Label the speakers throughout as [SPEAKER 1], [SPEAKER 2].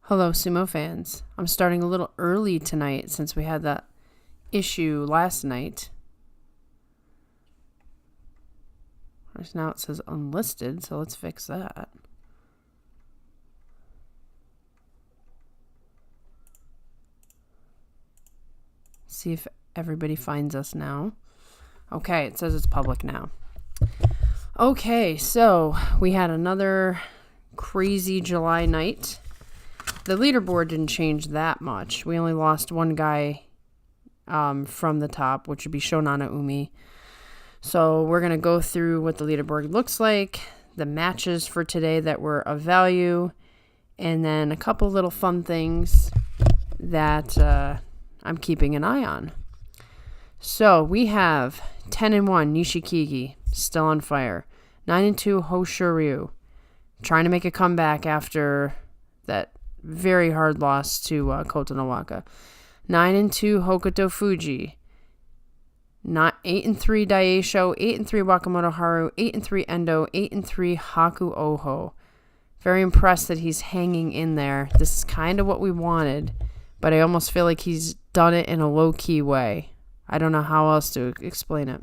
[SPEAKER 1] Hello, Sumo fans. I'm starting a little early tonight since we had that issue last night. Now it says unlisted, so let's fix that. See if everybody finds us now. Okay, it says it's public now. Okay, so we had another crazy July night. The leaderboard didn't change that much. We only lost one guy from the top, which would be Shonana Umi. So we're going to go through what the leaderboard looks like, the matches for today that were of value, and then a couple little fun things that I'm keeping an eye on. So we have 10-1 Nishikigi, still on fire. 9-2 Hoshoryu, trying to make a comeback after that very hard loss to Kotonowaka. 9-2 Hokutofuji. 8-3 Daieisho, 8-3 Wakamotoharu, 8-3 Endo, 8-3 Hakuoho. Very impressed that he's hanging in there. This is kind of what we wanted, but I almost feel like he's done it in a low-key way. I don't know how else to explain it.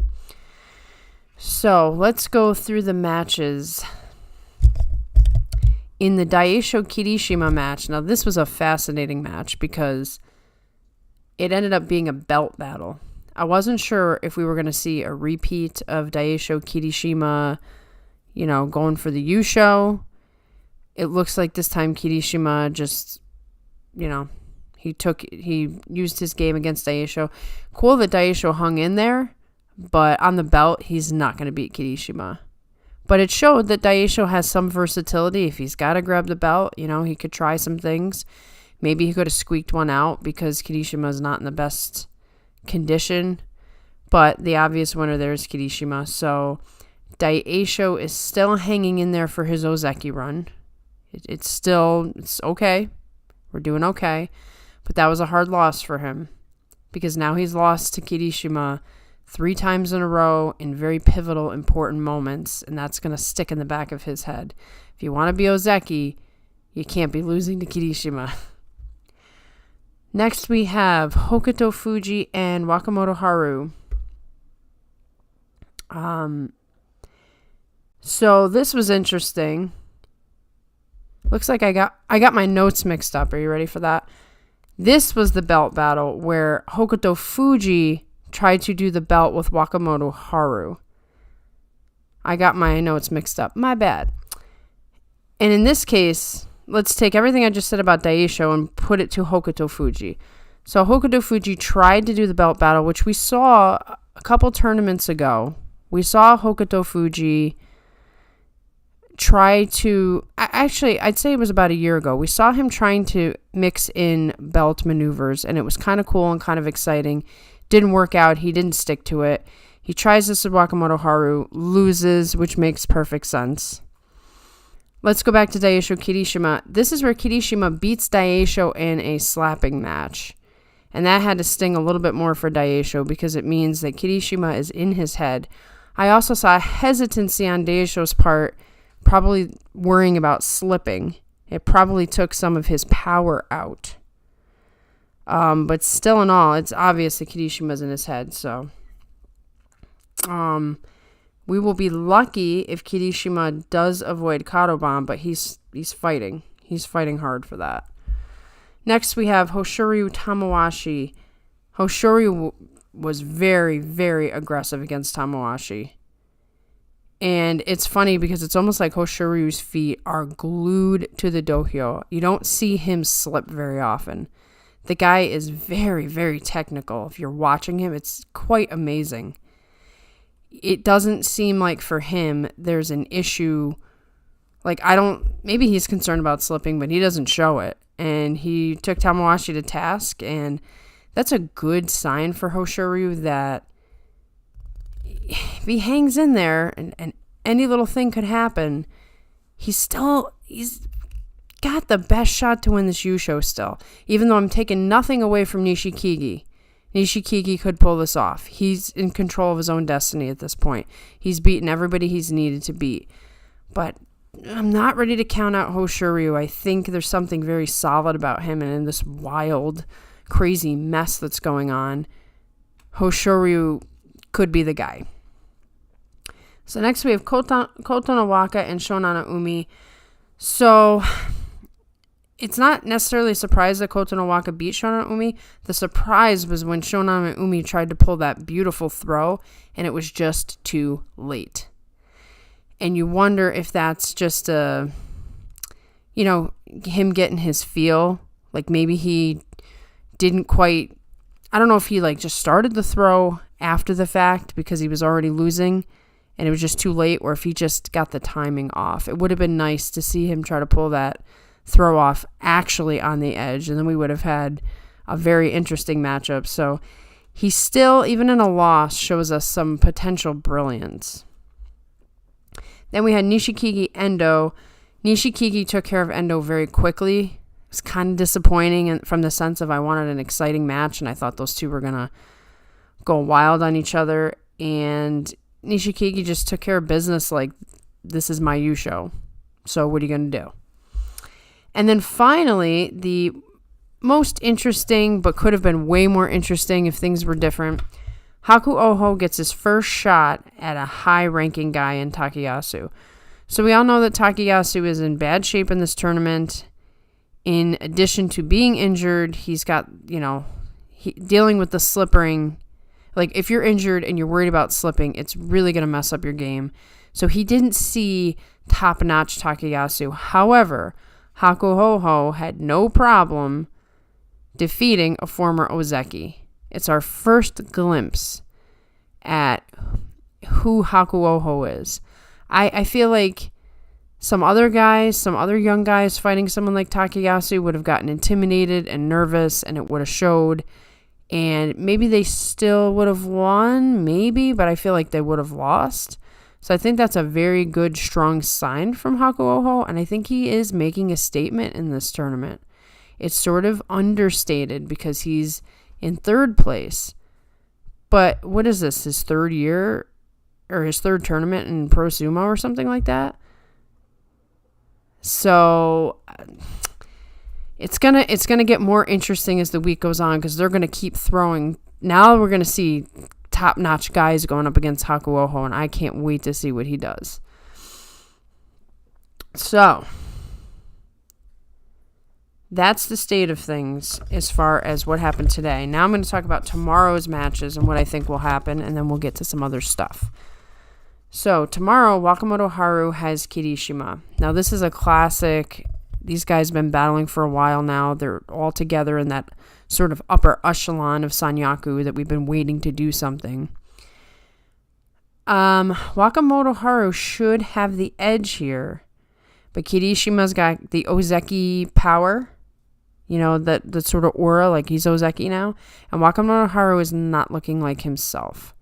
[SPEAKER 1] So let's go through the matches. In the Daieisho Kirishima match, now this was a fascinating match because it ended up being a belt battle. I wasn't sure if we were going to see a repeat of Daieisho Kirishima, going for the Yusho. It looks like this time Kirishima just, he used his game against Daieisho. Cool that Daieisho hung in there, but on the belt, he's not going to beat Kirishima. But it showed that Daieisho has some versatility. If he's got to grab the belt, he could try some things. Maybe he could have squeaked one out because Kirishima is not in the best condition. But the obvious winner there is Kirishima. So Daieisho is still hanging in there for his Ozeki run. It's okay. We're doing okay. But that was a hard loss for him because now he's lost to Kirishima 3 times in a row in very pivotal, important moments, and that's going to stick in the back of his head. If you want to be Ozeki, you can't be losing to Kirishima. Next, we have Hokutofuji and Wakamotoharu. So this was interesting. Looks like I got my notes mixed up. Are you ready for that? This was the belt battle where Hokutofuji tried to do the belt with Wakamotoharu. I got my notes mixed up. My bad. And in this case, let's take everything I just said about Daieisho and put it to Hokutofuji. So Hokutofuji tried to do the belt battle, which we saw a couple tournaments ago. We saw Hokutofuji try to... Actually, I'd say it was about a year ago. We saw him trying to mix in belt maneuvers, and it was kind of cool and kind of exciting. Didn't work out. He didn't stick to it. He tries this with Wakamotoharu, loses, which makes perfect sense. Let's go back to Daieisho Kirishima. This is where Kirishima beats Daieisho in a slapping match. And that had to sting a little bit more for Daieisho because it means that Kirishima is in his head. I also saw hesitancy on Daieisho's part, probably worrying about slipping. It probably took some of his power out. But still in all, it's obvious that Kirishima's in his head, so we will be lucky if Kirishima does avoid Kadoban, but he's fighting. He's fighting hard for that. Next, we have Hoshoryu Tamawashi. Hoshoryu was very, very aggressive against Tamawashi. And it's funny because it's almost like Hoshoryu's feet are glued to the dohyo. You don't see him slip very often. The guy is very, very technical. If you're watching him, it's quite amazing. It doesn't seem like for him there's an issue. Maybe he's concerned about slipping, but he doesn't show it. And he took Tamawashi to task, and that's a good sign for Hoshoryu that if he hangs in there and any little thing could happen, he's got the best shot to win this Yusho still. Even though I'm taking nothing away from Nishikigi. Nishikigi could pull this off. He's in control of his own destiny at this point. He's beaten everybody he's needed to beat. But not ready to count out Hoshoryu. I think there's something very solid about him, and in this wild, crazy mess that's going on, Hoshoryu could be the guy. So next we have Koto no Waka and Shonan no Umi. So it's not necessarily a surprise that Koto no Waka beat Shonan no Umi. The surprise was when Shonan no Umi tried to pull that beautiful throw, and it was just too late. And you wonder if that's just him getting his feel. Like maybe he didn't quite, I don't know if he just started the throw after the fact because he was already losing and it was just too late, or if he just got the timing off. It would have been nice to see him try to pull that throw off actually on the edge, and then we would have had a very interesting matchup. So he still, even in a loss, shows us some potential brilliance. Then we had Nishikigi Endo. Nishikigi took care of Endo very quickly. It was kind of disappointing from the sense of I wanted an exciting match, and I thought those two were going to go wild on each other. And Nishikigi just took care of business like, this is my Yusho. So what are you going to do? And then finally, the most interesting, but could have been way more interesting if things were different, Hakuoho gets his first shot at a high-ranking guy in Takayasu. So we all know that Takayasu is in bad shape in this tournament. In addition to being injured, he's got, dealing with the slipping. Like, if you're injured and you're worried about slipping, it's really going to mess up your game. So he didn't see top-notch Takayasu. However, Hakuoho had no problem defeating a former Ozeki. It's our first glimpse at who Hakuoho is. I feel like some other young guys fighting someone like Takayasu would have gotten intimidated and nervous, and it would have showed. And maybe they still would have won, maybe, but I feel like they would have lost. So I think that's a very good, strong sign from Hakuoho, and I think he is making a statement in this tournament. It's sort of understated because he's in third place. But what is this, his third year or his third tournament in Pro Sumo or something like that? So it's gonna get more interesting as the week goes on because they're gonna keep throwing. Now we're gonna see top-notch guys going up against Hakuoho, and I can't wait to see what he does. So that's the state of things as far as what happened today. Now I'm going to talk about tomorrow's matches and what I think will happen, and then we'll get to some other stuff. So tomorrow, Wakamotoharu has Kirishima. Now this is a classic. These guys have been battling for a while now. They're all together in that sort of upper echelon of Sanyaku that we've been waiting to do something. Wakamotoharu should have the edge here, but Kirishima's got the Ozeki power. That sort of aura, like he's Ozeki now. And Wakamotoharu is not looking like himself.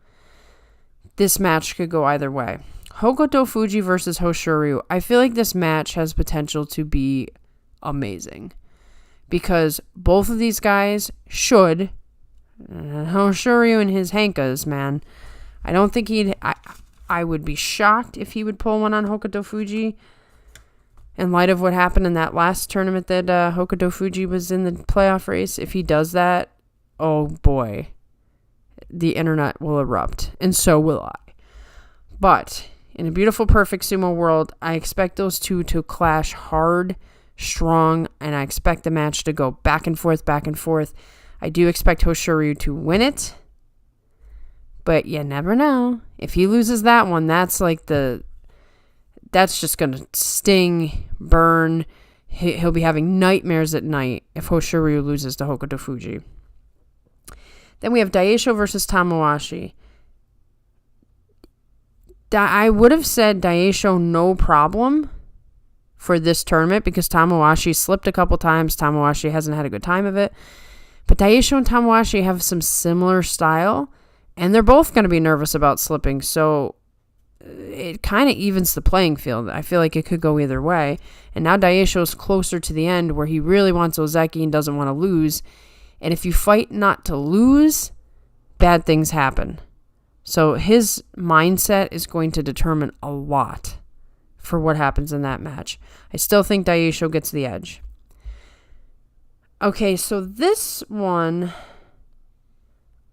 [SPEAKER 1] This match could go either way. Hokutofuji versus Hoshoryu. I feel like this match has potential to be amazing. Because both of these guys should. Hoshoryu and his Hankas, man. I don't think I would be shocked if he would pull one on Hokutofuji. In light of what happened in that last tournament that Hokutofuji was in the playoff race, if he does that, oh boy, the internet will erupt, and so will I. But in a beautiful, perfect sumo world, I expect those two to clash hard, strong, and I expect the match to go back and forth, back and forth. I do expect Hoshoryu to win it, but you never know. If he loses that one, that's just going to sting, burn. He'll be having nightmares at night if Hoshoryu loses to Hokutofuji. Then we have Daieisho versus Tamawashi. I would have said Daieisho no problem for this tournament because Tamawashi slipped a couple times. Tamawashi hasn't had a good time of it. But Daieisho and Tamawashi have some similar style, and they're both going to be nervous about slipping. So it kind of evens the playing field. I feel like it could go either way. And now Daieisho's closer to the end where he really wants Ozeki and doesn't want to lose. And if you fight not to lose, bad things happen. So his mindset is going to determine a lot for what happens in that match. I still think Daieisho gets the edge. Okay, so this one,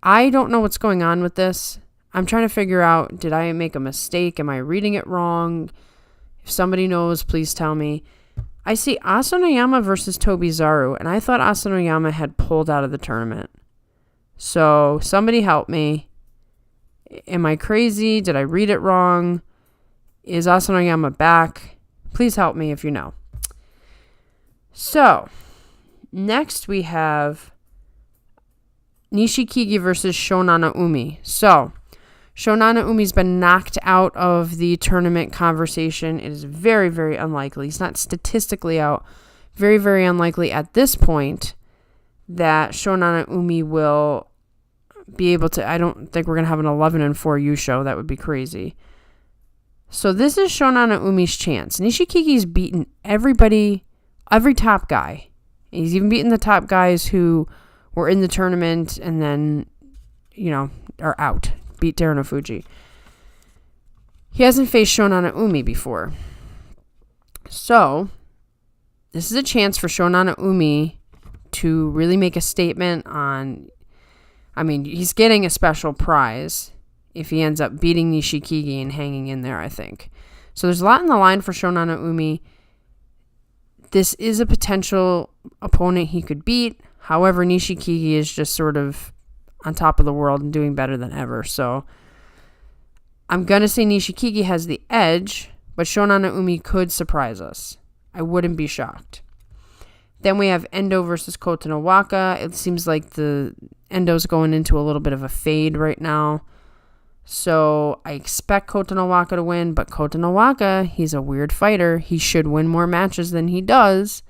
[SPEAKER 1] I don't know what's going on with this. I'm trying to figure out, did I make a mistake? Am I reading it wrong? If somebody knows, please tell me. I see Asanoyama versus Tobizaru, and I thought Asanoyama had pulled out of the tournament. So somebody help me. Am I crazy? Did I read it wrong? Is Asanoyama back? Please help me if you know. So, next we have Nishikigi versus Shonana Umi. So, Shonana Umi's been knocked out of the tournament conversation. It is very, very unlikely. He's not statistically out. Very, very unlikely at this point that Shonana Umi will be able to. I don't think we're going to have an 11-4 Yusho. That would be crazy. So this is Shonana Umi's chance. Nishikigi's beaten everybody, every top guy. He's even beaten the top guys who were in the tournament and then, are out. Beat Terunofuji. He hasn't faced Shonana Umi before. So, this is a chance for Shonana Umi to really make a statement on... he's getting a special prize if he ends up beating Nishikigi and hanging in there, I think. So, there's a lot in the line for Shonana Umi. This is a potential opponent he could beat. However, Nishikigi is just sort of on top of the world and doing better than ever. So I'm going to say Nishikigi has the edge, but Shonana Umi could surprise us. I wouldn't be shocked. Then we have Endo versus Kota no Waka. It seems like the Endo's going into a little bit of a fade right now. So I expect Kota no Waka to win, but Kota no Waka, he's a weird fighter. He should win more matches than he does.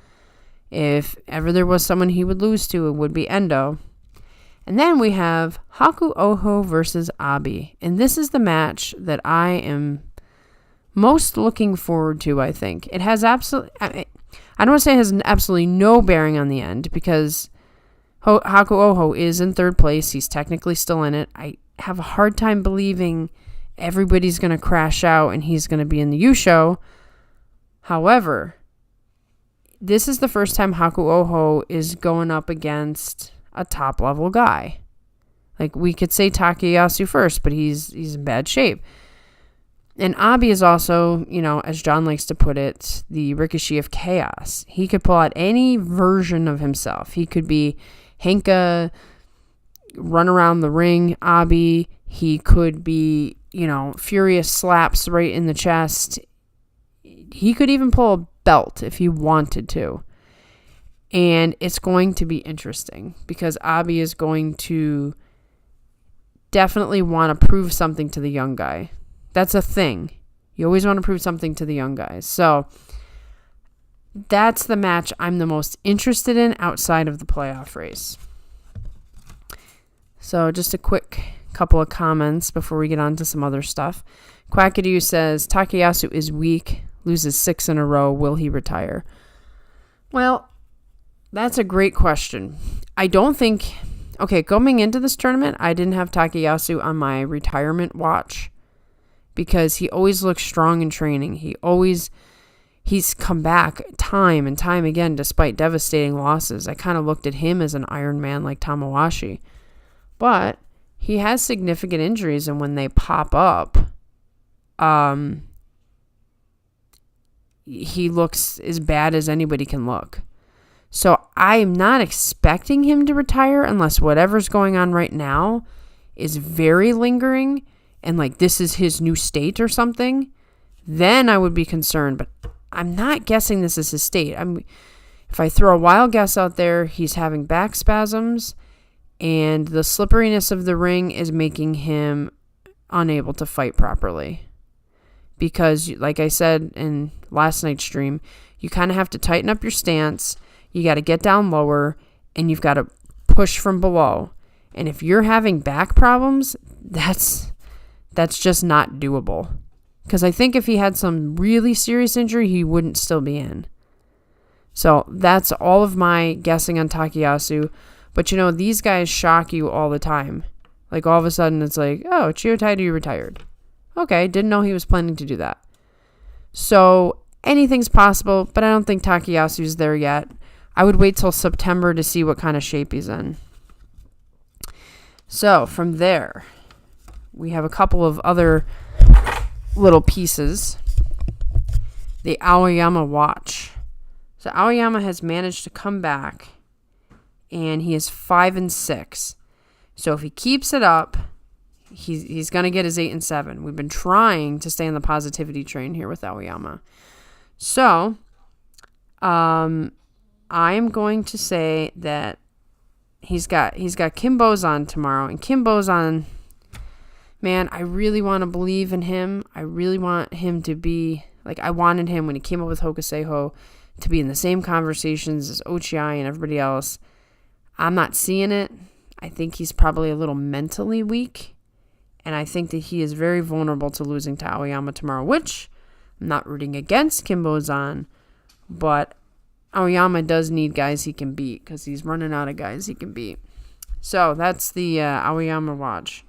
[SPEAKER 1] If ever there was someone he would lose to, it would be Endo. And then we have Hakuoho versus Abi. And this is the match that I am most looking forward to, I think. It has absolutely... I don't want to say it has absolutely no bearing on the end, because Hakuoho is in third place. He's technically still in it. I have a hard time believing everybody's going to crash out and he's going to be in the Yusho. However, this is the first time Hakuoho is going up against a top level guy. Like, we could say Takayasu first, but he's in bad shape. And Abi is also, as John likes to put it, the Rikishi of chaos. He could pull out any version of himself. He could be Henka, run around the ring, Abi. He could be, furious slaps right in the chest. He could even pull a belt if he wanted to. And it's going to be interesting because Abi is going to definitely want to prove something to the young guy. That's a thing. You always want to prove something to the young guys. So that's the match I'm the most interested in outside of the playoff race. So just a quick couple of comments before we get on to some other stuff. Quackadoo says, Takayasu is weak, loses 6 in a row. Will he retire? Well, that's a great question. I don't think... Okay, going into this tournament, I didn't have Takayasu on my retirement watch because he always looks strong in training. He's come back time and time again despite devastating losses. I kind of looked at him as an Iron Man like Tamawashi. But he has significant injuries, and when they pop up, he looks as bad as anybody can look. So I'm not expecting him to retire unless whatever's going on right now is very lingering and like this is his new state or something. Then I would be concerned, but I'm not guessing this is his state. If I throw a wild guess out there, he's having back spasms and the slipperiness of the ring is making him unable to fight properly. Because like I said in last night's stream, you kind of have to tighten up your stance. You got to get down lower, and you've got to push from below. And if you're having back problems, that's just not doable. Because I think if he had some really serious injury, he wouldn't still be in. So that's all of my guessing on Takayasu. But these guys shock you all the time. Like all of a sudden it's like, oh, Chiyotairi retired. Okay, didn't know he was planning to do that. So anything's possible, but I don't think Takayasu's there yet. I would wait till September to see what kind of shape he's in. So from there, we have a couple of other little pieces. The Aoyama watch. So Aoyama has managed to come back, and he is 5-6. So if he keeps it up, he's going to get his 8-7. We've been trying to stay on the positivity train here with Aoyama. So I am going to say that he's got Kim Bozan tomorrow, and Kim Bozan, man, I really want to believe in him. I really want him to be, like, I wanted him when he came up with Hokuseiho to be in the same conversations as Ochiai and everybody else. I'm not seeing it. I think he's probably a little mentally weak, and I think that he is very vulnerable to losing to Aoyama tomorrow, which I'm not rooting against Kim Bozan, but Aoyama does need guys he can beat because he's running out of guys he can beat. So that's the Aoyama watch.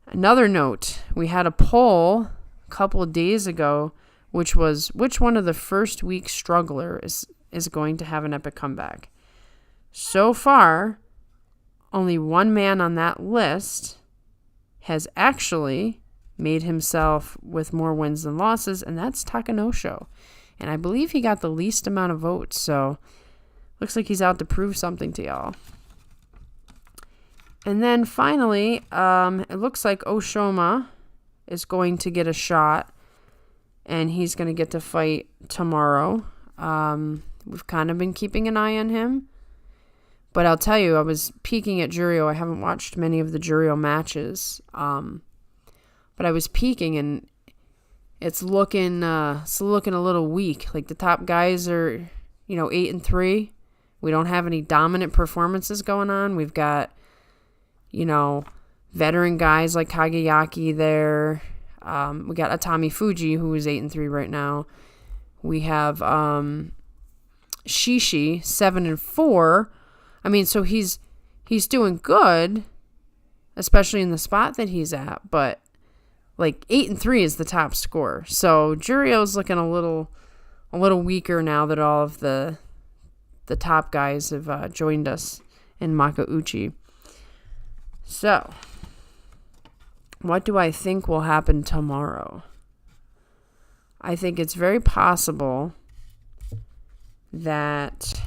[SPEAKER 1] Another note, we had a poll a couple of days ago, which was which one of the first week strugglers is going to have an epic comeback. So far, only one man on that list has actually made himself with more wins than losses, and that's Takanosho. And I believe he got the least amount of votes, so looks like he's out to prove something to y'all. And then finally, it looks like Oshoma is going to get a shot, and he's going to get to fight tomorrow. We've kind of been keeping an eye on him. But I'll tell you, I was peeking at Juryo. I haven't watched many of the Juryo matches. But I was peeking, and it's looking a little weak. Like, the top guys are, 8-3. We don't have any dominant performances going on. We've got, veteran guys like Kageyaki there. We got Atami Fuji, who is 8-3 right now. We have Shishi, 7-4. I mean, so he's doing good, especially in the spot that he's at. But like 8-3 is the top score. So Juryo's looking a little weaker now that all of the top guys have joined us in Makauchi. So, what do I think will happen tomorrow? I think it's very possible that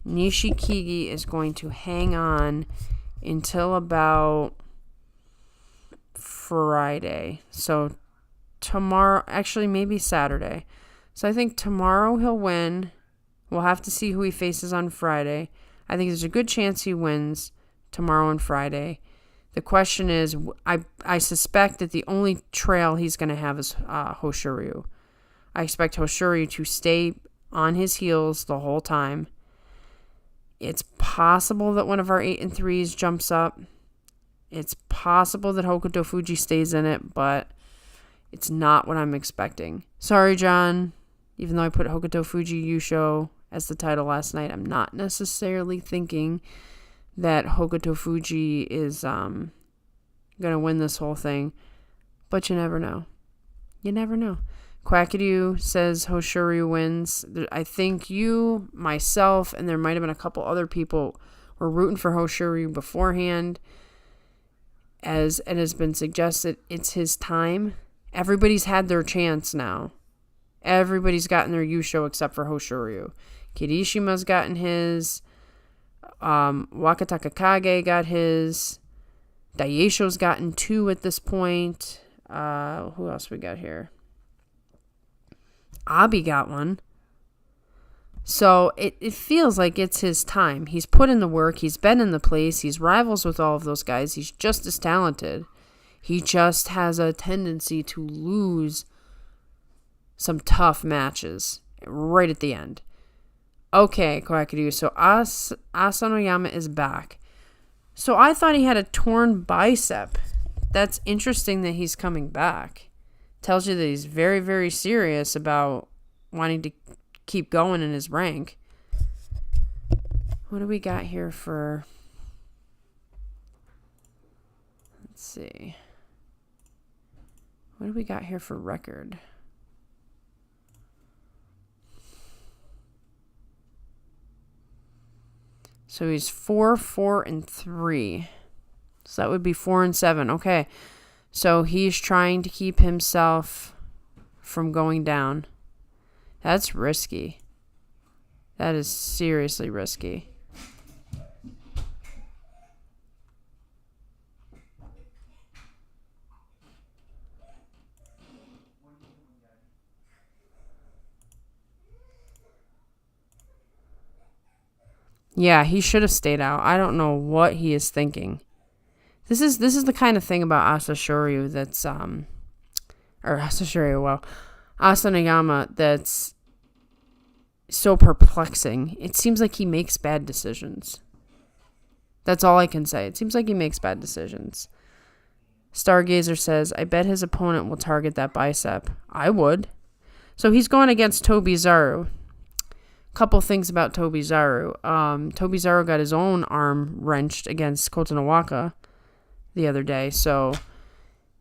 [SPEAKER 1] Nishikigi is going to hang on until about Friday. So tomorrow, actually maybe Saturday. So I think tomorrow he'll win. We'll have to see who he faces on Friday. I think there's a good chance he wins tomorrow and Friday. The question is, I suspect that the only trail he's going to have is Hoshoryu. I expect Hoshoryu to stay on his heels the whole time. It's possible that one of our 8-3s jumps up. It's possible that Hokutofuji stays in it, but it's not what I'm expecting. Sorry, John. Even though I put Hokutofuji Yusho as the title last night, I'm not necessarily thinking that Hokutofuji is going to win this whole thing. But you never know. You never know. Quackadoo says Hoshoryu wins. I think you, myself, and there might have been a couple other people were rooting for Hoshoryu beforehand. As it has been suggested, it's his time. Everybody's had their chance now. Everybody's gotten their Yusho except for Hoshoryu. Kirishima's gotten his. Wakatakakage got his. Daieisho's gotten 2 at this point. Who else we got here? Abi got one. So it feels like it's his time. He's put in the work. He's been in the place. He's rivals with all of those guys. He's just as talented. He just has a tendency to lose some tough matches right at the end. Okay, Quackadoo. So Asanoyama is back. So I thought he had a torn bicep. That's interesting that he's coming back. Tells you that he's very, very serious about wanting to keep going in his rank. What do we got here for... Let's see. What do we got here for record? So he's 4, 4, and 3. So that would be 4 and 7. Okay. So he's trying to keep himself from going down. That's risky. That is seriously risky. Yeah, he should have stayed out. I don't know what he is thinking. This is the kind of thing about Hoshoryu that's Asanayama that's so perplexing. It seems like he makes bad decisions. That's all I can say. It seems like he makes bad decisions. Stargazer says, I bet his opponent will target that bicep. I would. So he's going against Tobizaru. Couple things about Tobizaru. Tobizaru got his own arm wrenched against Kotonowaka the other day, so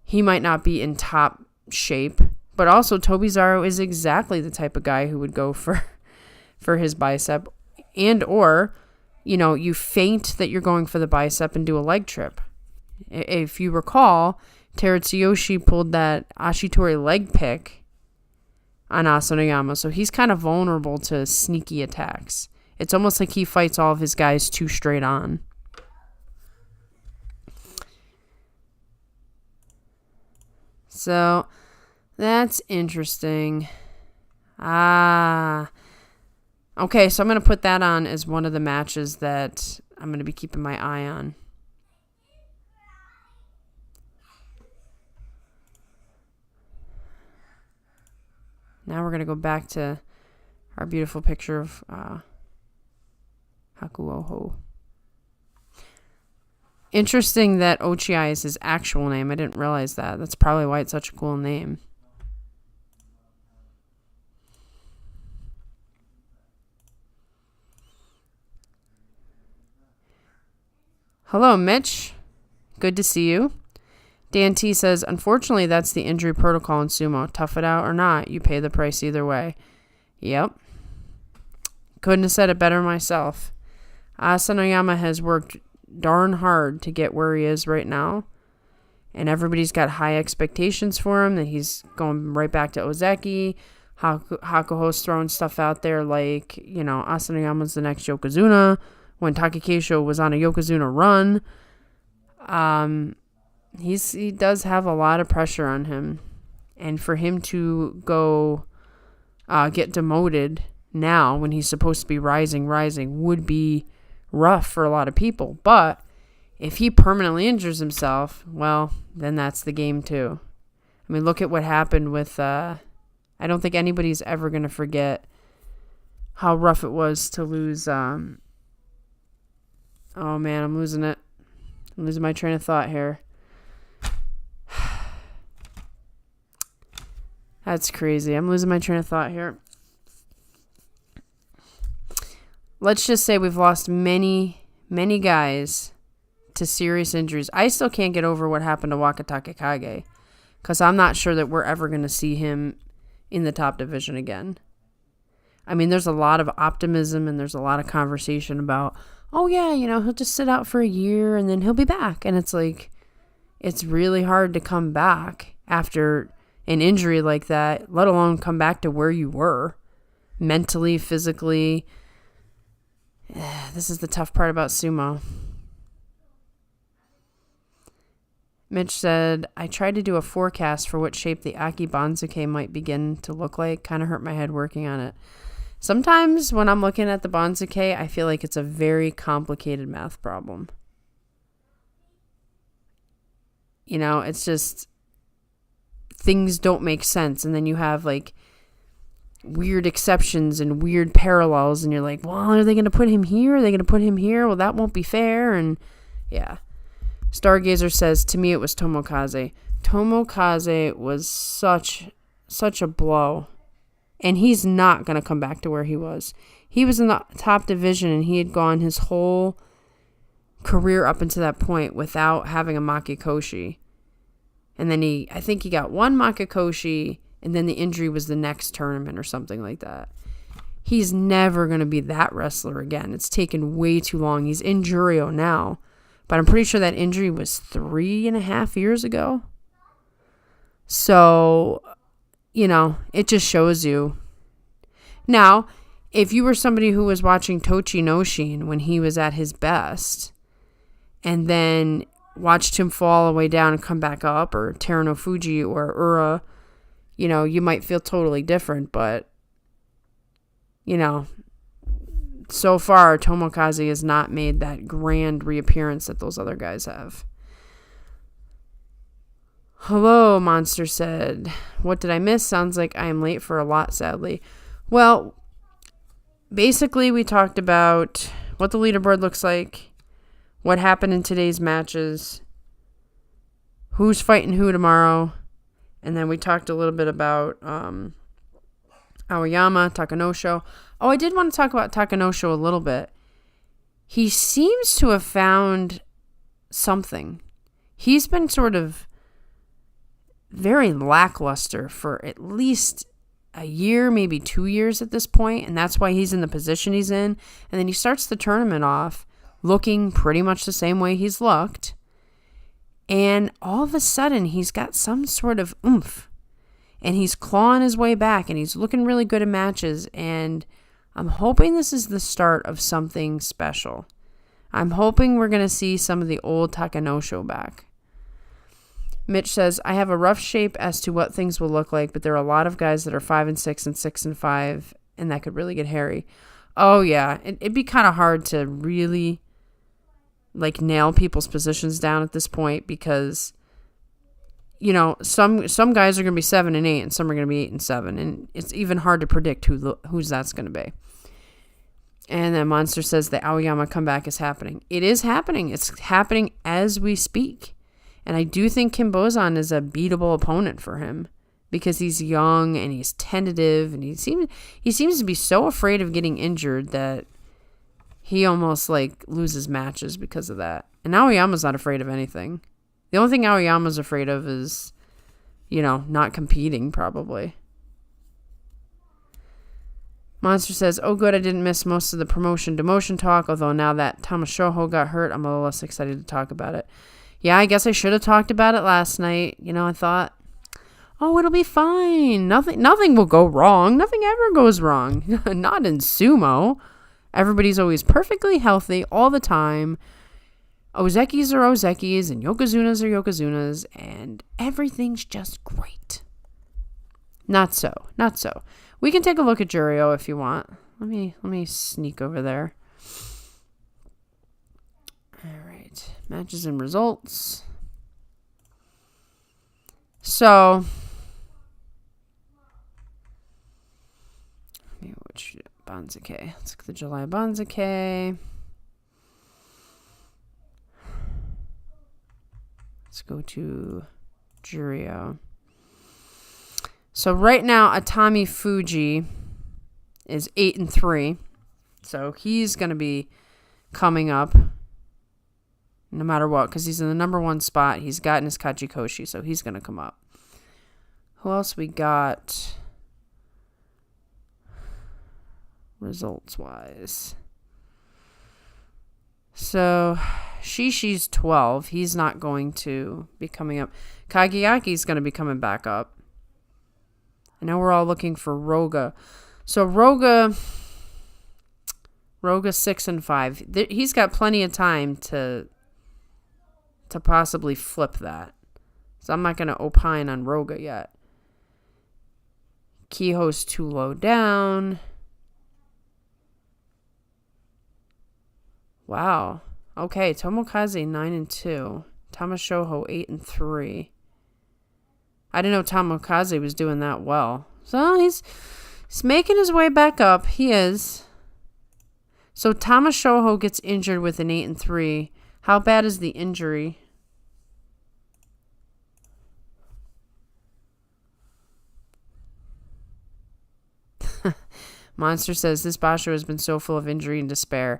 [SPEAKER 1] he might not be in top shape. But also, Tobizaru is exactly the type of guy who would go for his bicep, and or, you feint that you're going for the bicep and do a leg trip. If you recall, Terutsuyoshi pulled that Ashitori leg pick on Asanoyama, so he's kind of vulnerable to sneaky attacks. It's almost like he fights all of his guys too straight on. So, that's interesting. Okay, so I'm going to put that on as one of the matches that I'm going to be keeping my eye on. Now we're going to go back to our beautiful picture of Hakuoho. Interesting that Ochiai is his actual name. I didn't realize that. That's probably why it's such a cool name. Hello, Mitch. Good to see you. Dan T says, unfortunately, that's the injury protocol in sumo. Tough it out or not, you pay the price either way. Yep. Couldn't have said it better myself. Asanoyama has worked darn hard to get where he is right now. And everybody's got high expectations for him, that he's going right back to Ozeki. Hakuoho's throwing stuff out there like, Asanoyama's the next Yokozuna. When Takakeisho was on a Yokozuna run. He does have a lot of pressure on him, and for him to go get demoted now when he's supposed to be rising would be rough for a lot of people. But if he permanently injures himself, well, then that's the game too. I mean, look at what happened with I don't think anybody's ever going to forget how rough it was to lose oh man, I'm losing it. I'm losing my train of thought here. That's crazy. I'm losing my train of thought here. Let's just say we've lost many, many guys to serious injuries. I still can't get over what happened to Wakatakekage, because I'm not sure that we're ever going to see him in the top division again. I mean, there's a lot of optimism and there's a lot of conversation about, oh yeah, he'll just sit out for a year and then he'll be back. And it's like, it's really hard to come back after an injury like that, let alone come back to where you were mentally, physically. This is the tough part about sumo. Mitch said, I tried to do a forecast for what shape the Aki Banzuke might begin to look like. Kind of hurt my head working on it. Sometimes when I'm looking at the Banzuke, I feel like it's a very complicated math problem. It's just things don't make sense, and then you have like weird exceptions and weird parallels, and you're like, well, are they going to put him here? Are they going to put him here? Well, that won't be fair. And yeah. Stargazer says, to me it was Tomokaze. Tomokaze was such a blow, and he's not going to come back to where he was. He was in the top division, and he had gone his whole career up until that point without having a Makikoshi. And then I think he got one Makikoshi, and then the injury was the next tournament or something like that. he's never going to be that wrestler again. It's taken way too long. He's in Juryo now, but I'm pretty sure that injury was 3.5 years ago. So, it just shows you. Now, if you were somebody who was watching Tochi Noshin when he was at his best, and then watched him fall all the way down and come back up, or Terunofuji or Ura, you might feel totally different, but, so far, Tomokaze has not made that grand reappearance that those other guys have. Hello, Monster said. What did I miss? Sounds like I am late for a lot, sadly. Well, basically, we talked about what the leaderboard looks like, what happened in today's matches, who's fighting who tomorrow, and then we talked a little bit about Aoyama, Takanosho. Oh, I did want to talk about Takanosho a little bit. He seems to have found something. He's been sort of very lackluster for at least a year, maybe 2 years at this point, and that's why he's in the position he's in. And then he starts the tournament off looking pretty much the same way he's looked, and all of a sudden he's got some sort of oomph, and he's clawing his way back, and he's looking really good in matches, and I'm hoping this is the start of something special. I'm hoping we're going to see some of the old Takanosho back. Mitch says, I have a rough shape as to what things will look like, but there are a lot of guys that are 5-6 and 6-5, and that could really get hairy. Oh, yeah. It'd be kind of hard to really, nail people's positions down at this point because, some guys are going to be 7-8, and some are going to be 8-7, and it's even hard to predict who's that's going to be. And then Monster says the Aoyama comeback is happening. It is happening. It's happening as we speak. And I do think Kim Bozan is a beatable opponent for him because he's young and he's tentative and he seems to be so afraid of getting injured that he almost loses matches because of that. And Aoyama's not afraid of anything. The only thing Aoyama's afraid of is, not competing probably. Monster says, oh good, I didn't miss most of the promotion-demotion talk, although now that Tamashoho got hurt, I'm a little less excited to talk about it. Yeah, I guess I should have talked about it last night. I thought, oh, it'll be fine. Nothing will go wrong. Nothing ever goes wrong. Not in sumo. Everybody's always perfectly healthy all the time. Ozekis are Ozekis and Yokozunas are Yokozunas, and everything's just great. Not so. We can take a look at Juryo if you want. Let me sneak over there. All right, matches and results. So, which Banzuke? Let's look at the July Banzuke. Let's go to Juryo. So right now, Atami Fuji is 8-3. So he's going to be coming up no matter what, because he's in the number 1 spot. He's gotten his Kachikoshi, so he's going to come up. Who else we got results-wise? So Shishi's 12. He's not going to be coming up. Kageyaki's going to be coming back up. I know we're all looking for Roga. So Roga 6-5. He's got plenty of time to possibly flip that. So I'm not going to opine on Roga yet. Kiho's too low down. Wow. Okay, Tomokaze 9-2. Tamashoho 8-3. I didn't know Tomokaze was doing that well. So he's making his way back up. He is. So Tamashoho gets injured with an 8-3. How bad is the injury? Monster says, this Basho has been so full of injury and despair.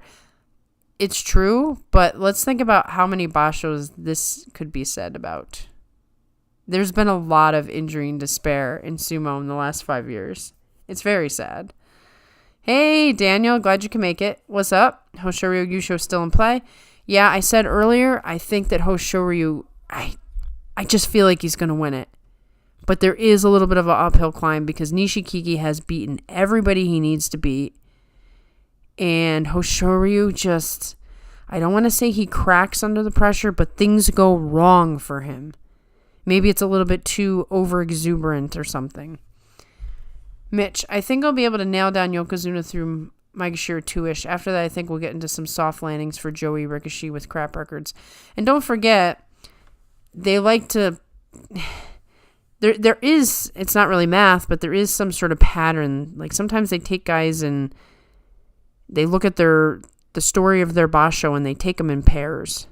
[SPEAKER 1] It's true, but let's think about how many Bashos this could be said about. There's been a lot of injury and despair in sumo in the last 5 years. It's very sad. Hey, Daniel, glad you can make it. What's up? Hoshoryu Yusho still in play? Yeah, I said earlier, I think that Hoshoryu, I just feel like he's going to win it. But there is a little bit of an uphill climb because Nishikigi has beaten everybody he needs to beat. And Hoshoryu just, I don't want to say he cracks under the pressure, but things go wrong for him. Maybe it's a little bit too over-exuberant or something. Mitch, I think I'll be able to nail down Yokozuna through Maegashira 2-ish. After that, I think we'll get into some soft landings for Joey Ricochet with crap records. And don't forget, they like to... There is, it's not really math, but there is some sort of pattern. Like sometimes they take guys and they look at the story of their basho and they take them in pairs.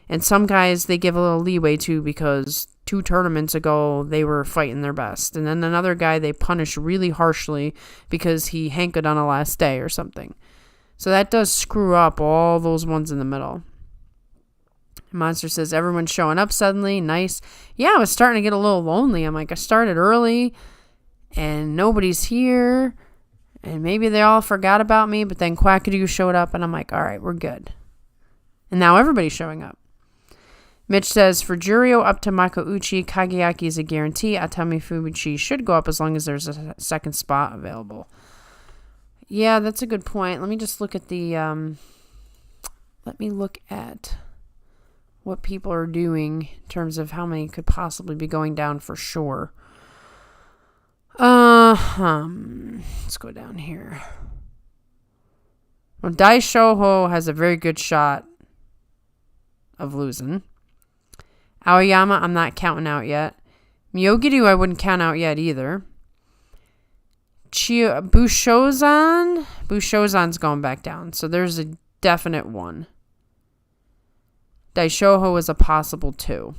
[SPEAKER 1] And some guys they give a little leeway to because 2 tournaments ago they were fighting their best. And then another guy they punish really harshly because he hanked on a last day or something. So that does screw up all those ones in the middle. Monster says, everyone's showing up suddenly. Nice. Yeah, I was starting to get a little lonely. I'm like, I started early and nobody's here. And maybe they all forgot about me. But then Quackadoo showed up and I'm like, all right, we're good. And now everybody's showing up. Mitch says, for Juryo up to Makauchi, Kageaki is a guarantee. Atami Fubuchi should go up as long as there's a second spot available. Yeah, that's a good point. Let me just look at the... let me look at what people are doing in terms of how many could possibly be going down for sure. Let's go down here. Well, Daieisho has a very good shot of losing. Aoyama, I'm not counting out yet. Myogiru, I wouldn't count out yet either. Bushozan's going back down, so there's a definite one. Daishoho is a possible 2.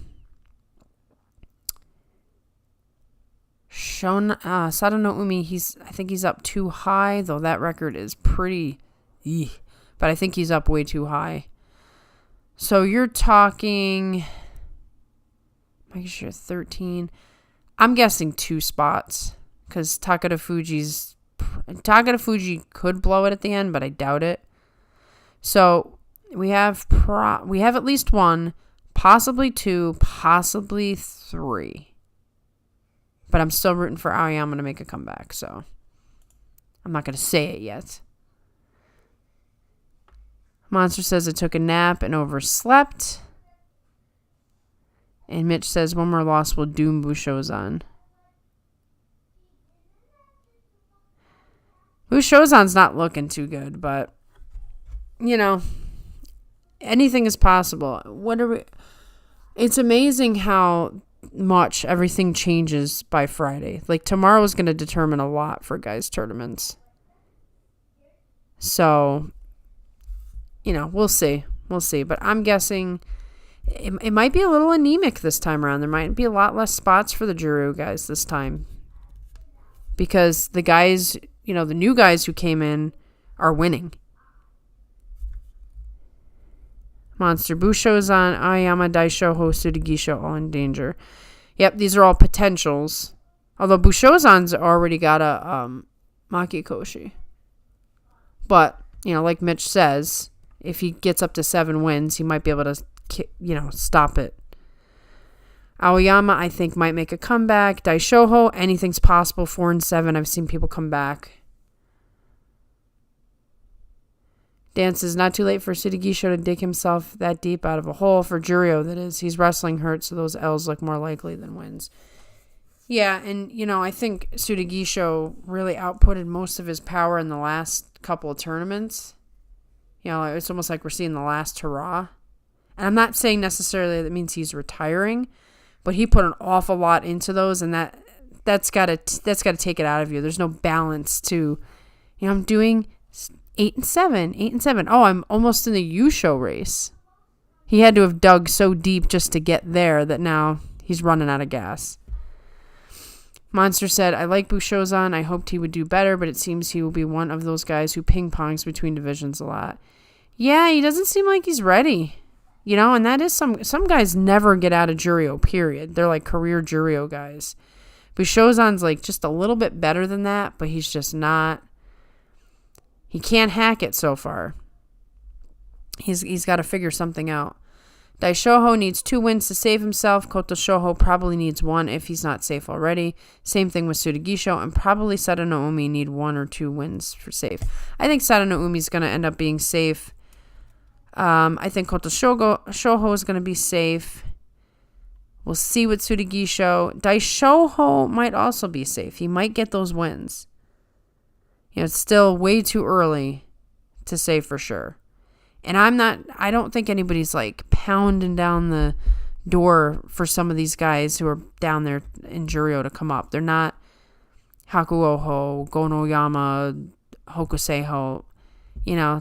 [SPEAKER 1] Sado no Umi, I think he's up too high, though that record is pretty... but I think he's up way too high. So you're talking... Make sure 13. I'm guessing 2 spots because Takarafuji could blow it at the end, but I doubt it. So we have at least 1, possibly 2, possibly 3. But I'm still rooting for Aoyama to make a comeback, so I'm not going to say it yet. Monster says it took a nap and overslept. And Mitch says one more loss will doom Bushozan. Bushozan's not looking too good, but you know, anything is possible. It's amazing how much everything changes by Friday. Like tomorrow is going to determine a lot for guys' tournaments. So, you know, we'll see. But I'm guessing it might be a little anemic this time around. There might be a lot less spots for the Juru guys this time. Because the guys, you know, the new guys who came in are winning. Monster Bushozan, Aoyama, Daisho, Sudagisho, all in danger. Yep, these are all potentials. Although Bushozan's already got a Makikoshi. But, you know, like Mitch says, if he gets up to 7 wins, he might be able to, you know, stop it. Aoyama, I think, might make a comeback. Daishoho, anything's possible. 4 and 7, I've seen people come back. Dance is not too late for Sudagisho to dig himself that deep out of a hole. For Juryo, that is. He's wrestling hurt, so those L's look more likely than wins. Yeah, and, you know, I think Sudagisho really outputted most of his power in the last couple of tournaments. You know, it's almost like we're seeing the last hurrah. And I'm not saying necessarily that means he's retiring, but he put an awful lot into those, and that's got to take it out of you. There's no balance to, you know, I'm doing 8 and 7. Oh, I'm almost in the Yusho race. He had to have dug so deep just to get there that now he's running out of gas. Monster said, I like Bushozan. I hoped he would do better, but it seems he will be one of those guys who ping-pongs between divisions a lot. Yeah, he doesn't seem like he's ready. You know, and that is some guys never get out of Juryo, period. They're like career Juryo guys. Bushozan's like just a little bit better than that, but he's just not. He can't hack it so far. He's got to figure something out. Daieisho needs 2 wins to save himself. Hokutofuji probably needs 1 if he's not safe already. Same thing with Tsurugisho, and probably Sada no Umi need 1 or 2 wins for safe. I think Sada no Umi is going to end up being safe. I think Hokutofuji is going to be safe. We'll see with Tsurugisho. Daieisho might also be safe. He might get those wins. It's still way too early to say for sure. And I don't think anybody's like pounding down the door for some of these guys who are down there in Juryo to come up. They're not Hakuoho, Gonoyama, Hokuseiho.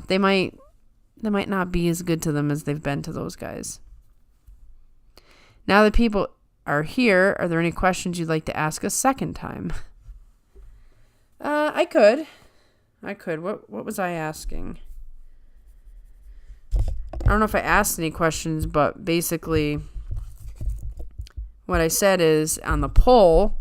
[SPEAKER 1] They might not be as good to them as they've been to those guys. Now that people are here, are there any questions you'd like to ask a second time? I could. What was I asking? I don't know if I asked any questions, but basically what I said is on the poll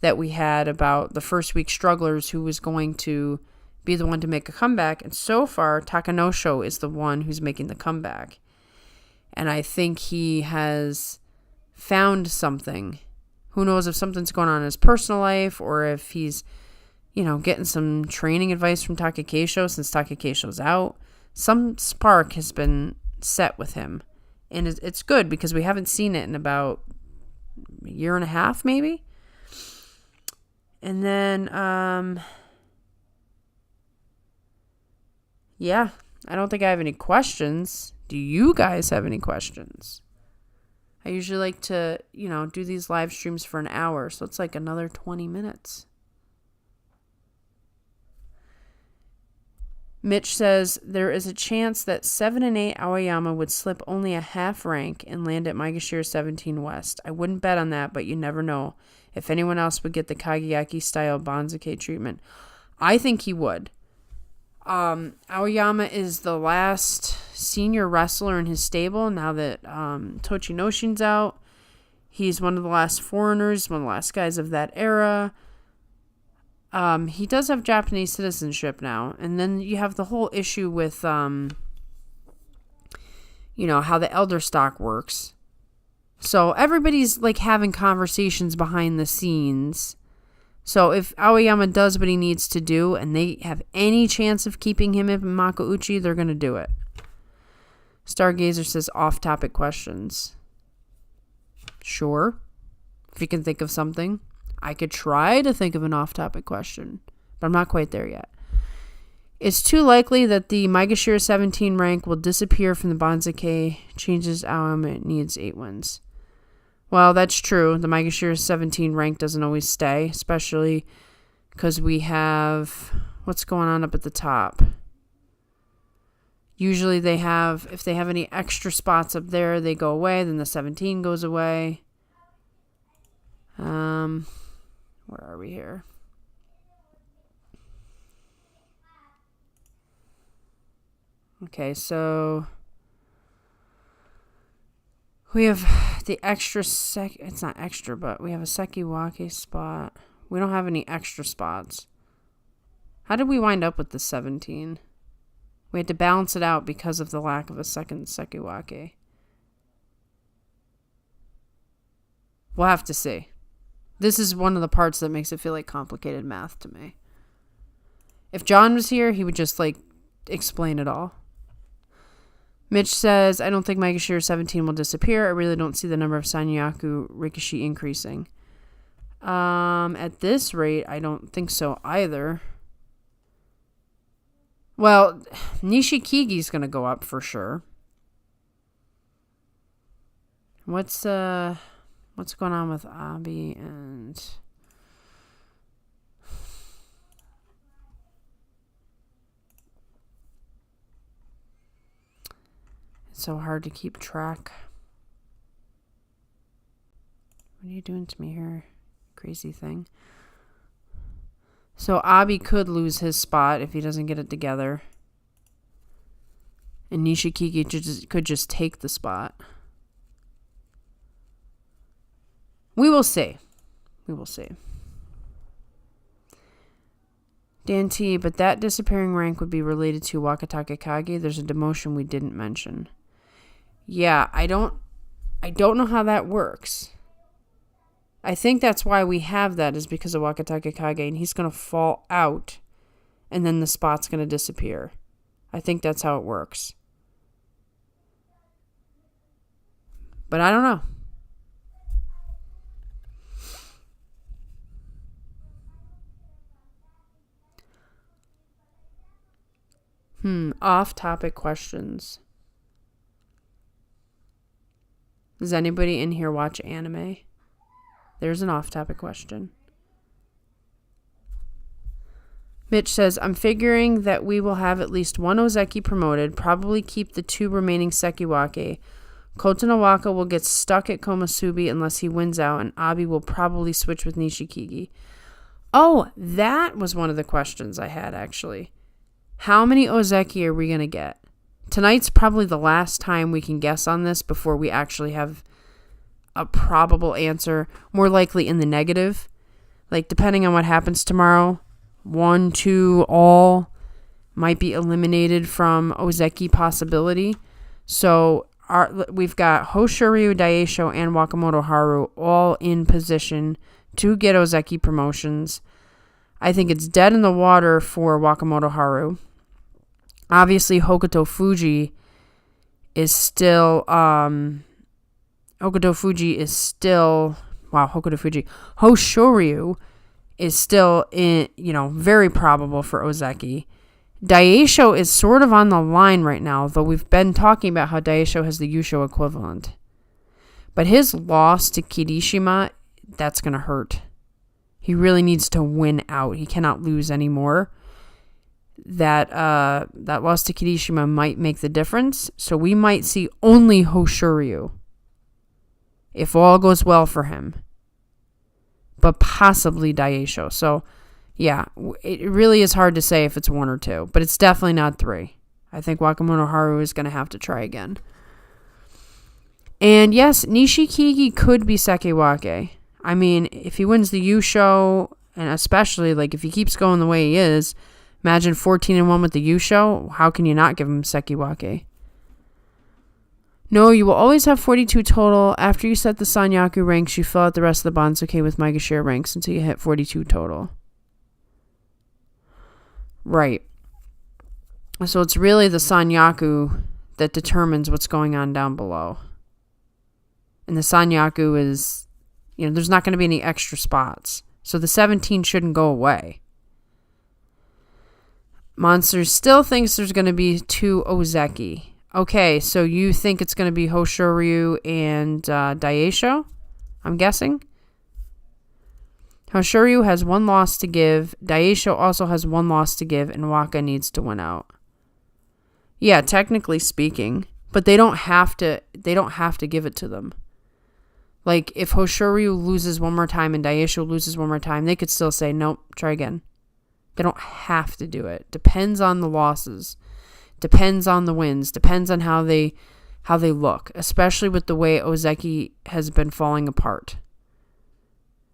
[SPEAKER 1] that we had about the first week strugglers who was going to be the one to make a comeback. And so far, Takanosho is the one who's making the comeback. And I think he has found something. Who knows if something's going on in his personal life or if he's, getting some training advice from Takakeisho since Takakeisho's out. Some spark has been set with him. And it's good because we haven't seen it in about a year and a half, maybe. And then, yeah, I don't think I have any questions. Do you guys have any questions? I usually like to, do these live streams for an hour. So it's like another 20 minutes. Mitch says, there is a chance that 7 and 8 Aoyama would slip only a half rank and land at Maegashira 17 West. I wouldn't bet on that, but you never know. If anyone else would get the Kageyaki-style Banzuke treatment. I think he would. Aoyama is the last senior wrestler in his stable now that Tochinoshin's out. He's one of the last foreigners, one of the last guys of that era. He does have Japanese citizenship now. And then you have the whole issue with, how the elder stock works. So everybody's like having conversations behind the scenes. So if Aoyama does what he needs to do and they have any chance of keeping him in Makuuchi, they're going to do it. Stargazer says off-topic questions. Sure. If you can think of something. I could try to think of an off-topic question, but I'm not quite there yet. It's too likely that the Maegashira 17 rank will disappear from the Banzuke. Changes Aoyama needs 8 wins. Well, that's true. The Maegashira 17 rank doesn't always stay, especially because we have... What's going on up at the top? Usually if they have any extra spots up there, they go away. Then the 17 goes away. Where are we here? Okay, so we have the extra it's not extra, but we have a Sekiwake spot. We don't have any extra spots. How did we wind up with the 17? We had to balance it out because of the lack of a second Sekiwake. We'll have to see. This is one of the parts that makes it feel like complicated math to me. If John was here, he would just explain it all. Mitch says, I don't think Maegashira 17 will disappear. I really don't see the number of Sanyaku Rikishi increasing. At this rate, I don't think so either. Well, Nishikigi's going to go up for sure. What's going on with Abi and... It's so hard to keep track. What are you doing to me here? Crazy thing. So Abi could lose his spot if he doesn't get it together. And Nishikigi could just take the spot. We will see. We will see. Dan T, but that disappearing rank would be related to Wakatake Kage. There's a demotion we didn't mention. Yeah, I don't know how that works. I think that's why we have that, is because of Wakatake Kage, and he's going to fall out, and then the spot's going to disappear. I think that's how it works. But I don't know. Off-topic questions. Does anybody in here watch anime? There's an off-topic question. Mitch says, I'm figuring that we will have at least one Ozeki promoted, probably keep the 2 remaining Sekiwake. Kota no Waka will get stuck at Komusubi unless he wins out, and Abi will probably switch with Nishikigi. Oh, that was one of the questions I had, actually. How many Ozeki are we going to get? Tonight's probably the last time we can guess on this before we actually have a probable answer, more likely in the negative. Like, depending on what happens tomorrow, 1, 2, all might be eliminated from Ozeki possibility. So we've got Hoshoryu, Daieisho, and Wakamotoharu all in position to get Ozeki promotions. I think it's dead in the water for Wakamotoharu. Obviously, Hokutofuji is still... Hoshoryu is still very probable for Ozeki. Daieisho is sort of on the line right now, though we've been talking about how Daieisho has the Yusho equivalent. But his loss to Kirishima, that's going to hurt. He really needs to win out. He cannot lose anymore. That loss to Kirishima might make the difference. So we might see only Hoshoryu, if all goes well for him. But possibly Daieisho. So, yeah, it really is hard to say if it's 1 or 2. But it's definitely not 3. I think Wakamotoharu is going to have to try again. And yes, Nishikigi could be Sekiwake. I mean, if he wins the Yusho, and especially like if he keeps going the way he is, imagine 14-1 with the Yusho. How can you not give him Sekiwake? No, you will always have 42 total. After you set the Sanyaku ranks, you fill out the rest of the Bansuke with Maegashira ranks until you hit 42 total. Right. So it's really the Sanyaku that determines what's going on down below. And the Sanyaku is, there's not going to be any extra spots. So the 17 shouldn't go away. Monster still thinks there's going to be 2 Ozeki. Okay, so you think it's going to be Hoshoryu and Daieisho, I'm guessing? Hoshoryu has 1 loss to give. Daieisho also has 1 loss to give, and Waka needs to win out. Yeah, technically speaking, but they don't have to give it to them. Like, if Hoshoryu loses 1 more time and Daieisho loses 1 more time, they could still say, nope, try again. They don't have to do it. Depends on the losses. Depends on the wins. Depends on how they look, especially with the way Ozeki has been falling apart.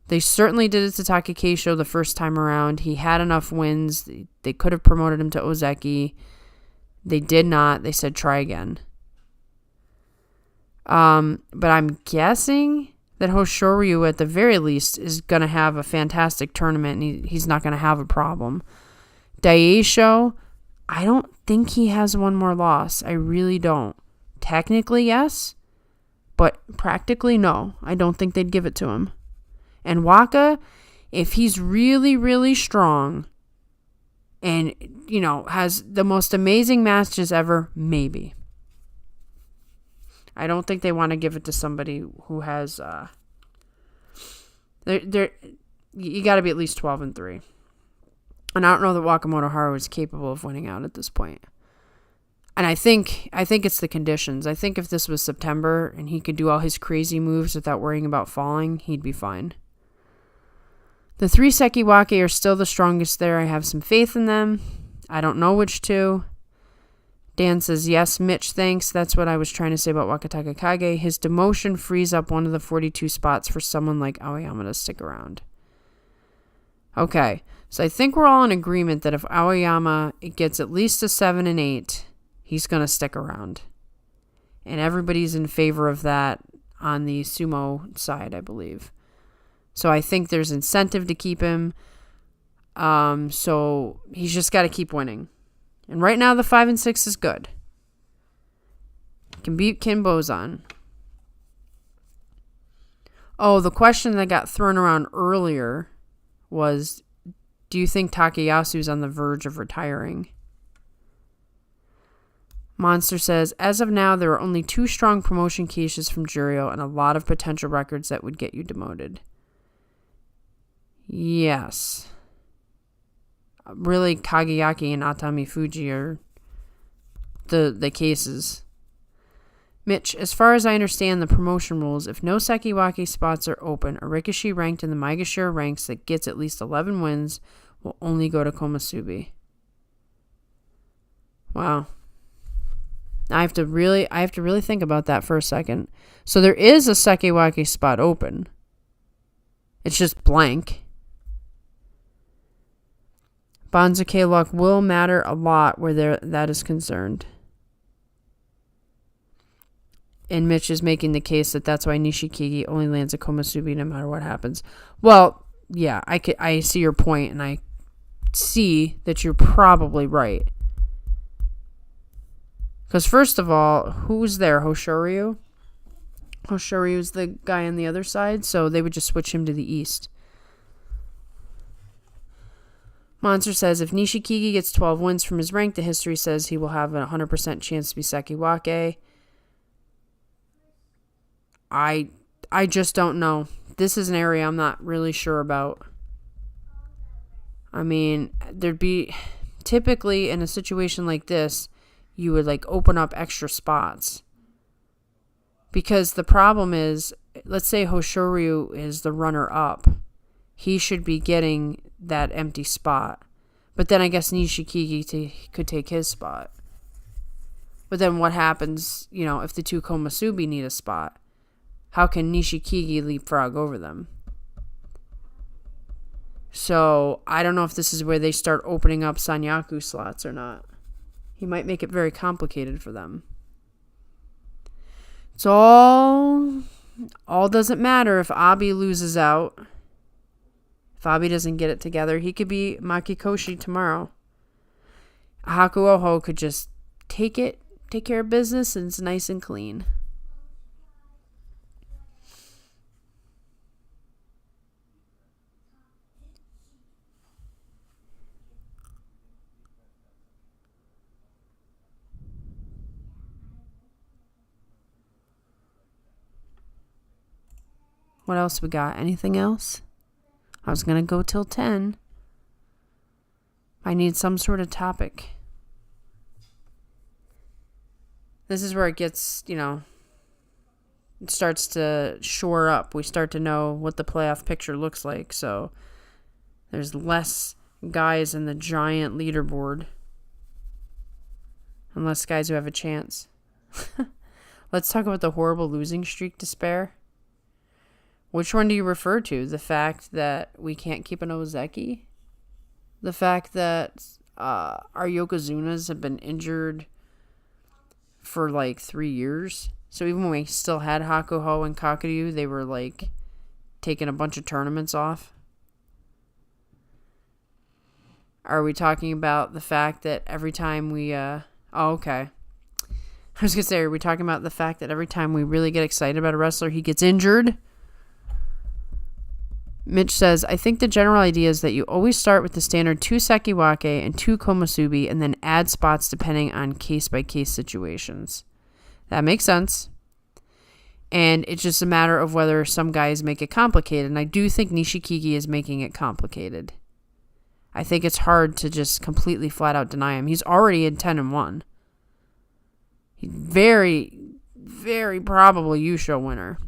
[SPEAKER 1] They certainly did it to Takekeisho the first time around. He had enough wins. They could have promoted him to Ozeki. They did not. They said try again. But I'm guessing that Hoshoryu, at the very least, is going to have a fantastic tournament, and he's not going to have a problem. Daieisho, I don't think he has 1 more loss. I really don't. Technically, yes, but practically, no. I don't think they'd give it to him. And Waka, if he's really, really strong and, has the most amazing matches ever, maybe. I don't think they want to give it to somebody who has, you got to be at least 12-3. And I don't know that Wakamotoharu is capable of winning out at this point. And I think it's the conditions. I think if this was September and he could do all his crazy moves without worrying about falling, he'd be fine. The 3 Sekiwake are still the strongest there. I have some faith in them. I don't know which 2. Dan says, yes, Mitch, thanks. That's what I was trying to say about Wakatake Kage. His demotion frees up 1 of the 42 spots for someone like Aoyama to stick around. Okay, So I think we're all in agreement that if Aoyama gets at least a 7 and 8, he's going to stick around. And everybody's in favor of that on the sumo side, I believe. So I think there's incentive to keep him. So he's just got to keep winning. And right now the 5 and 6 is good. Can beat Kin Bozan. Oh, the question that got thrown around earlier was, do you think Takayasu's on the verge of retiring? Monster says, as of now, there are only 2 strong promotion cases from Juryo and a lot of potential records that would get you demoted. Yes. Really, Kageyaki and Atami Fuji are the cases. Mitch, as far as I understand the promotion rules, if no Sekiwake spots are open, a Rikishi ranked in the Maegashira ranks that gets at least 11 wins will only go to Komusubi. Wow. I have to really think about that for a second. So there is a Sekiwake spot open. It's just blank. Banzuke luck will matter a lot where that is concerned. And Mitch is making the case that that's why Nishikigi only lands at Komusubi no matter what happens. Well, yeah, I see your point, and I see that you're probably right. Because first of all, who's there? Hoshoryu? Hoshoryu's the guy on the other side, so they would just switch him to the east. Monster says, if Nishikigi gets 12 wins from his rank, the history says he will have a 100% chance to be Sekiwake. I just don't know. This is an area I'm not really sure about. I mean, there'd be... Typically, in a situation like this, you would, open up extra spots. Because the problem is, let's say Hoshoryu is the runner-up. He should be getting that empty spot. But then I guess Nishikigi could take his spot. But then what happens, if the 2 Komusubi need a spot? How can Nishikigi leapfrog over them? So, I don't know if this is where they start opening up Sanyaku slots or not. He might make it very complicated for them. It's all doesn't matter if Abi loses out. If Abi doesn't get it together, he could be Makikoshi tomorrow. Hakuoho could just take care of business, and it's nice and clean. What else we got? Anything else? I was going to go till 10. I need some sort of topic. This is where it gets, it starts to shore up. We start to know what the playoff picture looks like. So there's less guys in the giant leaderboard. And less guys who have a chance. Let's talk about the horrible losing streak to spare. Which one do you refer to? The fact that we can't keep an Ozeki? The fact that our Yokozunas have been injured for 3 years? So even when we still had Hakuho and Kakuryu, they were taking a bunch of tournaments off? Are we talking about the fact that every time we... Oh, okay. I was going to say, are we talking about the fact that every time we really get excited about a wrestler, he gets injured? Mitch says, I think the general idea is that you always start with the standard 2 Sekiwake and 2 Komusubi and then add spots depending on case-by-case situations. That makes sense. And it's just a matter of whether some guys make it complicated. And I do think Nishikigi is making it complicated. I think it's hard to just completely flat out deny him. He's already in 10-1. He's very, very probable Yusho winner.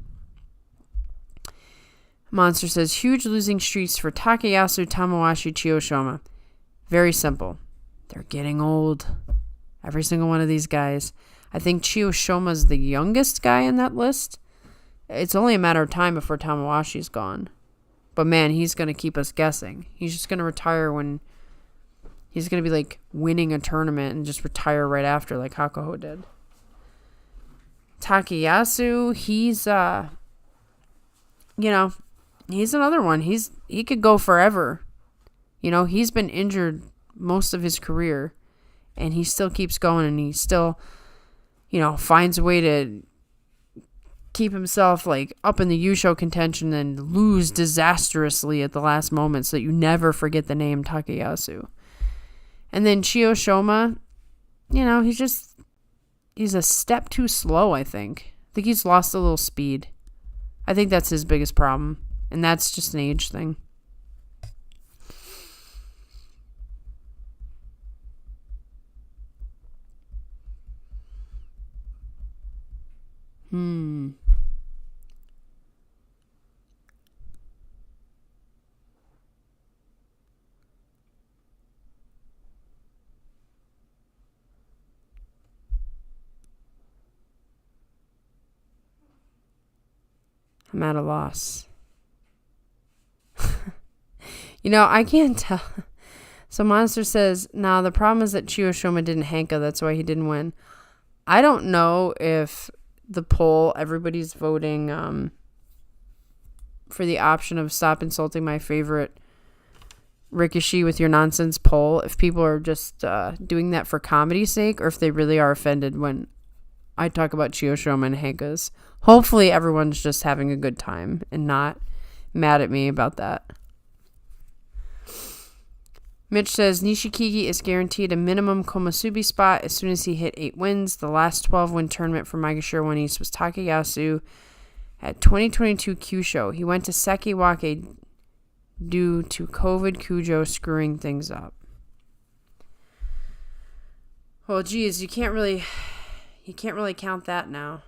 [SPEAKER 1] Monster says, huge losing streaks for Takayasu, Tamawashi, Chiyoshima. Very simple. They're getting old. Every single one of these guys. I think Chiyoshima's the youngest guy in that list. It's only a matter of time before Tamawashi's gone. But man, he's going to keep us guessing. He's just going to retire when he's going to be like winning a tournament and just retire right after like Hakuoho did. Takayasu, he's he's another one. He could go forever. He's been injured most of his career and he still keeps going and he still finds a way to keep himself like up in the Yusho contention and lose disastrously at the last moment so that you never forget the name Takayasu. And then Chiyo Shoma, he's a step too slow, I think. I think he's lost a little speed. I think that's his biggest problem. And that's just an age thing. I'm at a loss. I can't tell. So Monster says, nah, the problem is that Chiyo Shoma didn't Hanka. That's why he didn't win. I don't know if the poll, everybody's voting for the option of stop insulting my favorite Rikishi with your nonsense poll. If people are just doing that for comedy's sake or if they really are offended when I talk about Chiyo Shoma and Hankas. Hopefully everyone's just having a good time and not mad at me about that. Mitch says, Nishikigi is guaranteed a minimum Komusubi spot as soon as he hit 8 wins. The last 12-win tournament for Maegashira One East was Takayasu at 2022 Kyusho. He went to Sekiwake due to COVID Kujo screwing things up. Well, geez, you can't really count that now.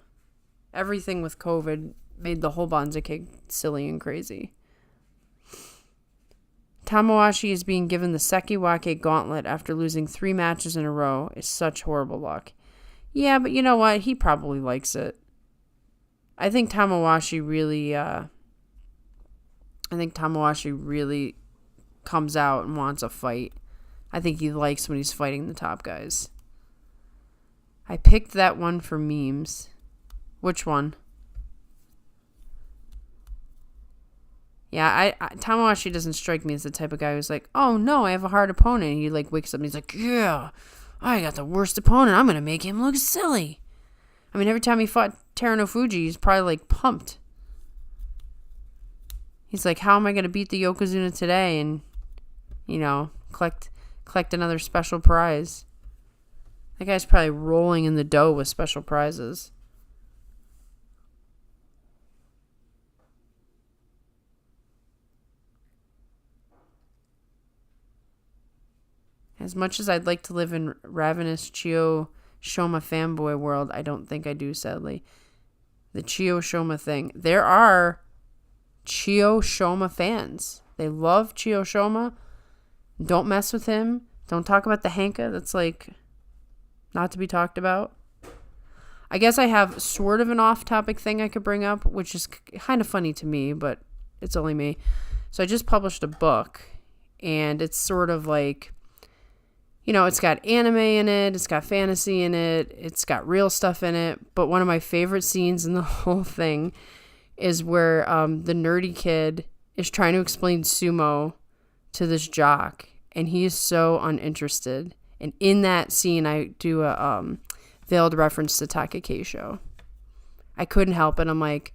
[SPEAKER 1] Everything with COVID made the whole Banzai silly and crazy. Tamawashi is being given the Sekiwake gauntlet after losing 3 matches in a row. Is such horrible luck. Yeah, but you know what? He probably likes it. I think Tamawashi really comes out and wants a fight. I think he likes when he's fighting the top guys. I picked that one for memes. Which one? Yeah, Tamawashi doesn't strike me as the type of guy who's like, oh no, I have a hard opponent. And he like wakes up and he's like, yeah, I got the worst opponent. I'm going to make him look silly. I mean, every time he fought Terunofuji, he's probably like pumped. He's like, how am I going to beat the Yokozuna today and, collect another special prize? That guy's probably rolling in the dough with special prizes. As much as I'd like to live in ravenous Chiyo Shoma fanboy world, I don't think I do, sadly. The Chiyo Shoma thing. There are Chiyo Shoma fans. They love Chiyo Shoma. Don't mess with him. Don't talk about the Hanka. That's like not to be talked about. I guess I have sort of an off-topic thing I could bring up, which is kind of funny to me, but it's only me. So I just published a book, and it's sort of like, it's got anime in it, it's got fantasy in it, it's got real stuff in it, but one of my favorite scenes in the whole thing is where the nerdy kid is trying to explain sumo to this jock, and he is so uninterested. And in that scene, I do a veiled reference to Daieisho. I couldn't help it. I'm like,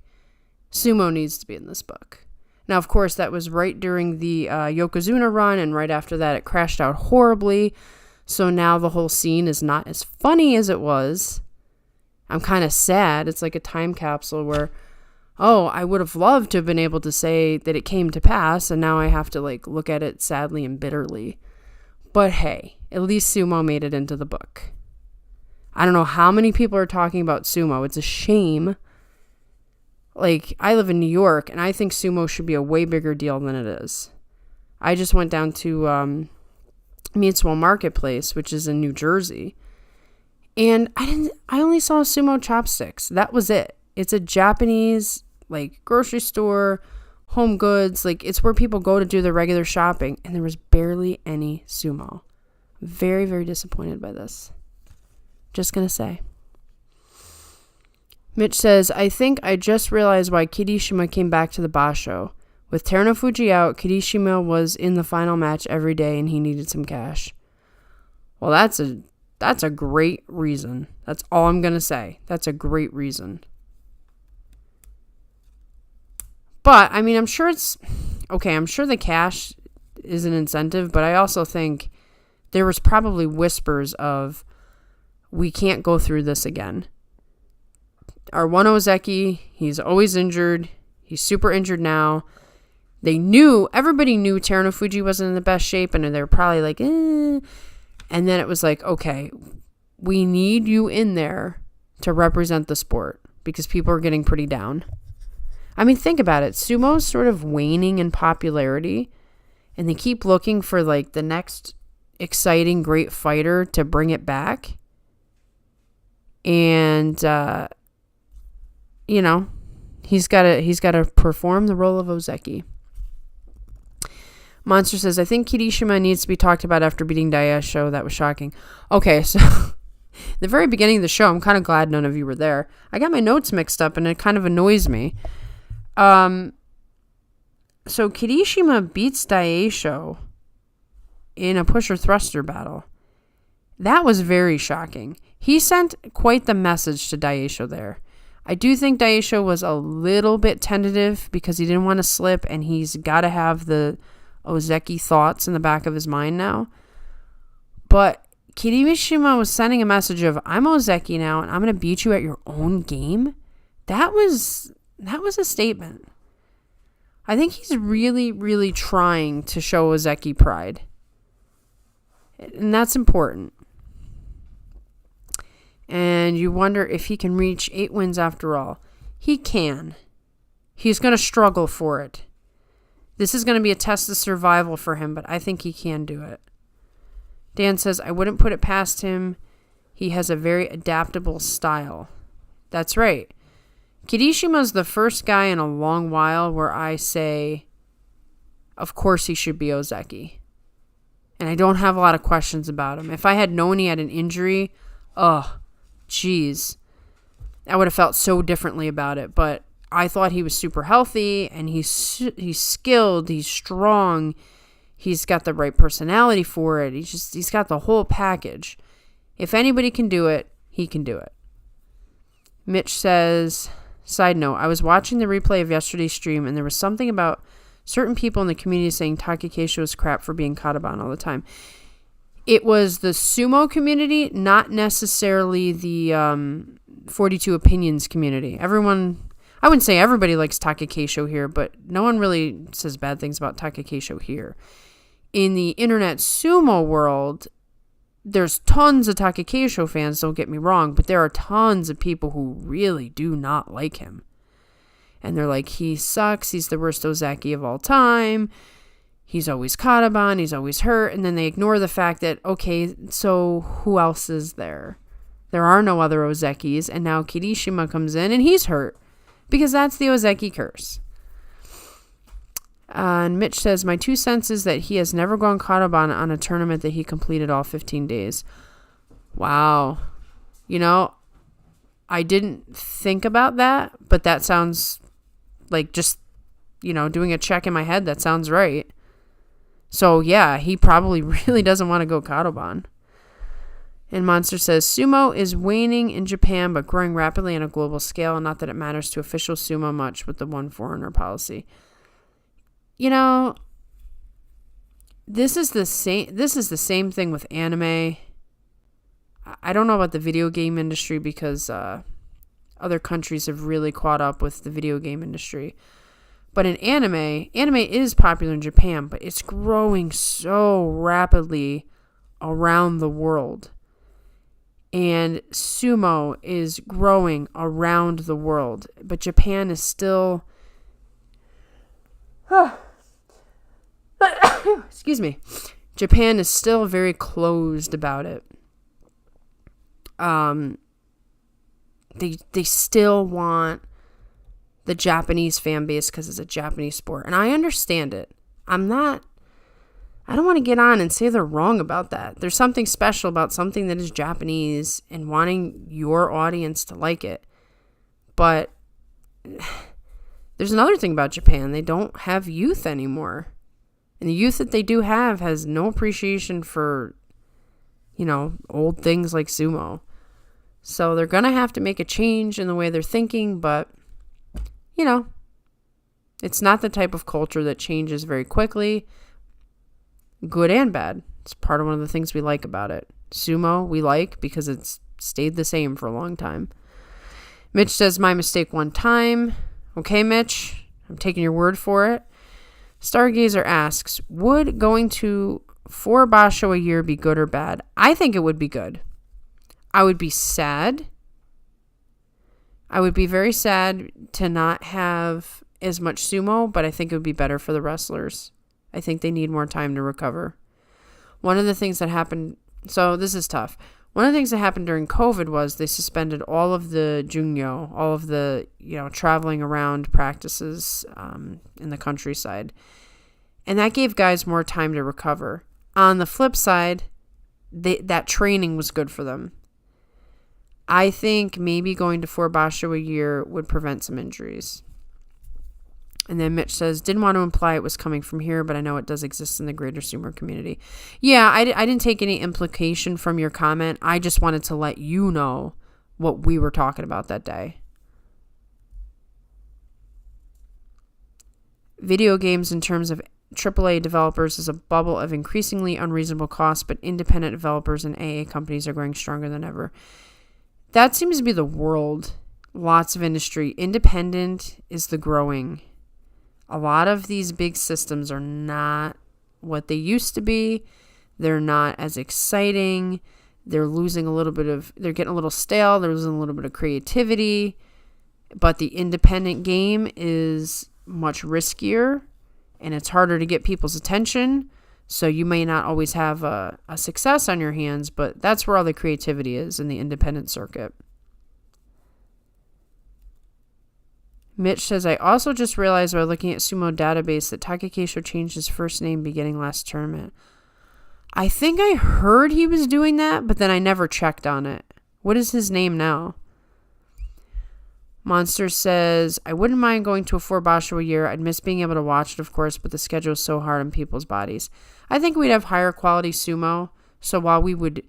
[SPEAKER 1] sumo needs to be in this book. Now, of course, that was right during the Yokozuna run, and right after that, it crashed out horribly. So now the whole scene is not as funny as it was. I'm kind of sad. It's like a time capsule where, I would have loved to have been able to say that it came to pass, and now I have to look at it sadly and bitterly. But hey, at least sumo made it into the book. I don't know how many people are talking about sumo. It's a shame. I live in New York, and I think sumo should be a way bigger deal than it is. I just went down to Mutual Marketplace, which is in New Jersey, and I only saw sumo chopsticks. That was it. It's a Japanese grocery store Home Goods. Like, it's where people go to do their regular shopping. And there was barely any Sumo. Very, very disappointed by this. Just gonna say. Mitch says, I think I just realized why Kirishima came back to the Basho. With Terunofuji out, Kirishima was in the final match every day and he needed some cash. Well, that's a great reason. That's all I'm going to say. That's a great reason. But, I mean, I'm sure the cash is an incentive, but I also think there was probably whispers of, we can't go through this again. Our one Ozeki, he's always injured. He's super injured now. Everybody knew Terunofuji wasn't in the best shape, and they were probably like, eh. And then it was like, okay, we need you in there to represent the sport because people are getting pretty down. I mean, think about it. Sumo's sort of waning in popularity, and they keep looking for like the next exciting, great fighter to bring it back. And, he's got to perform the role of Ozeki. Monster says, I think Kirishima needs to be talked about after beating Daieisho. That was shocking. Okay, so the very beginning of the show, I'm kind of glad none of you were there. I got my notes mixed up, and it kind of annoys me. So Kirishima beats Daieisho in a pusher-thruster battle. That was very shocking. He sent quite the message to Daieisho there. I do think Daieisho was a little bit tentative because he didn't want to slip, and he's got to have the Ozeki thoughts in the back of his mind now. But Kirishima was sending a message of, I'm Ozeki now, and I'm going to beat you at your own game. That was a statement. I think he's really, really trying to show Ozeki pride. And that's important. And you wonder if he can reach 8 wins after all. He can. He's going to struggle for it. This is going to be a test of survival for him, but I think he can do it. Dan says, I wouldn't put it past him. He has a very adaptable style. That's right. Kirishima's the first guy in a long while where I say, of course he should be Ozeki. And I don't have a lot of questions about him. If I had known he had an injury, geez, I would have felt so differently about it. But I thought he was super healthy, and he's skilled, he's strong, he's got the right personality for it. He's got the whole package. If anybody can do it, he can do it. Mitch says, side note, I was watching the replay of yesterday's stream, and there was something about certain people in the community saying Takakeisho is crap for being Kataban all the time. It was the sumo community, not necessarily the 42 Opinions community. I wouldn't say everybody likes Takakeisho here, but no one really says bad things about Takakeisho here. In the internet sumo world, there's tons of Takakeisho fans, don't get me wrong, but there are tons of people who really do not like him. And they're like, he sucks, he's the worst Ozeki of all time, he's always Kataban, he's always hurt, and then they ignore the fact that, okay, so who else is there? There are no other Ozekis, and now Kirishima comes in, and he's hurt. Because that's the Ozeki curse. And Mitch says, my 2 cents is that he has never gone Kataban on a tournament that he completed all 15 days. Wow. I didn't think about that, but that sounds like just, doing a check in my head. That sounds right. So, yeah, he probably really doesn't want to go Kataban. And Monster says, sumo is waning in Japan, but growing rapidly on a global scale. Not that it matters to official sumo much with the one foreigner policy. This is the same thing with anime. I don't know about the video game industry because other countries have really caught up with the video game industry. But in anime is popular in Japan, but it's growing so rapidly around the world. And sumo is growing around the world. But Japan is still... excuse me. Japan is still very closed about it. They still want the Japanese fan base because it's a Japanese sport. And I understand it. I don't want to get on and say they're wrong about that. There's something special about something that is Japanese and wanting your audience to like it. But there's another thing about Japan. They don't have youth anymore. And the youth that they do have has no appreciation for, old things like sumo. So they're going to have to make a change in the way they're thinking, but, it's not the type of culture that changes very quickly, good and bad. It's part of one of the things we like about it. Sumo, we like because it's stayed the same for a long time. Mitch says, my mistake one time. Okay, Mitch, I'm taking your word for it. Stargazer asks, would going to 4 basho a year be good or bad? I think it would be good. I would be sad. I would be very sad to not have as much sumo, but I think it would be better for the wrestlers. I think they need more time to recover. One of the things that happened, so this is tough. One of the things that happened during COVID was they suspended all of the junyo, all of the, traveling around practices in the countryside. And that gave guys more time to recover. On the flip side, that training was good for them. I think maybe going to 4 basho a year would prevent some injuries. And then Mitch says, didn't want to imply it was coming from here, but I know it does exist in the greater sumo community. Yeah, I didn't take any implication from your comment. I just wanted to let you know what we were talking about that day. Video games in terms of AAA developers is a bubble of increasingly unreasonable costs, but independent developers and AA companies are growing stronger than ever. That seems to be the world. Lots of industry. Independent is the growing. A lot of these big systems are not what they used to be. They're not as exciting. They're getting a little stale. They're losing a little bit of creativity. But the independent game is much riskier and it's harder to get people's attention. So you may not always have a success on your hands, but that's where all the creativity is in the independent circuit. Mitch says, I also just realized while looking at Sumo database that Takekisho changed his first name beginning last tournament. I think I heard he was doing that, but then I never checked on it. What is his name now? Monster says, I wouldn't mind going to a 4 basho a year. I'd miss being able to watch it, of course, but the schedule is so hard on people's bodies. I think we'd have higher quality sumo, so while we would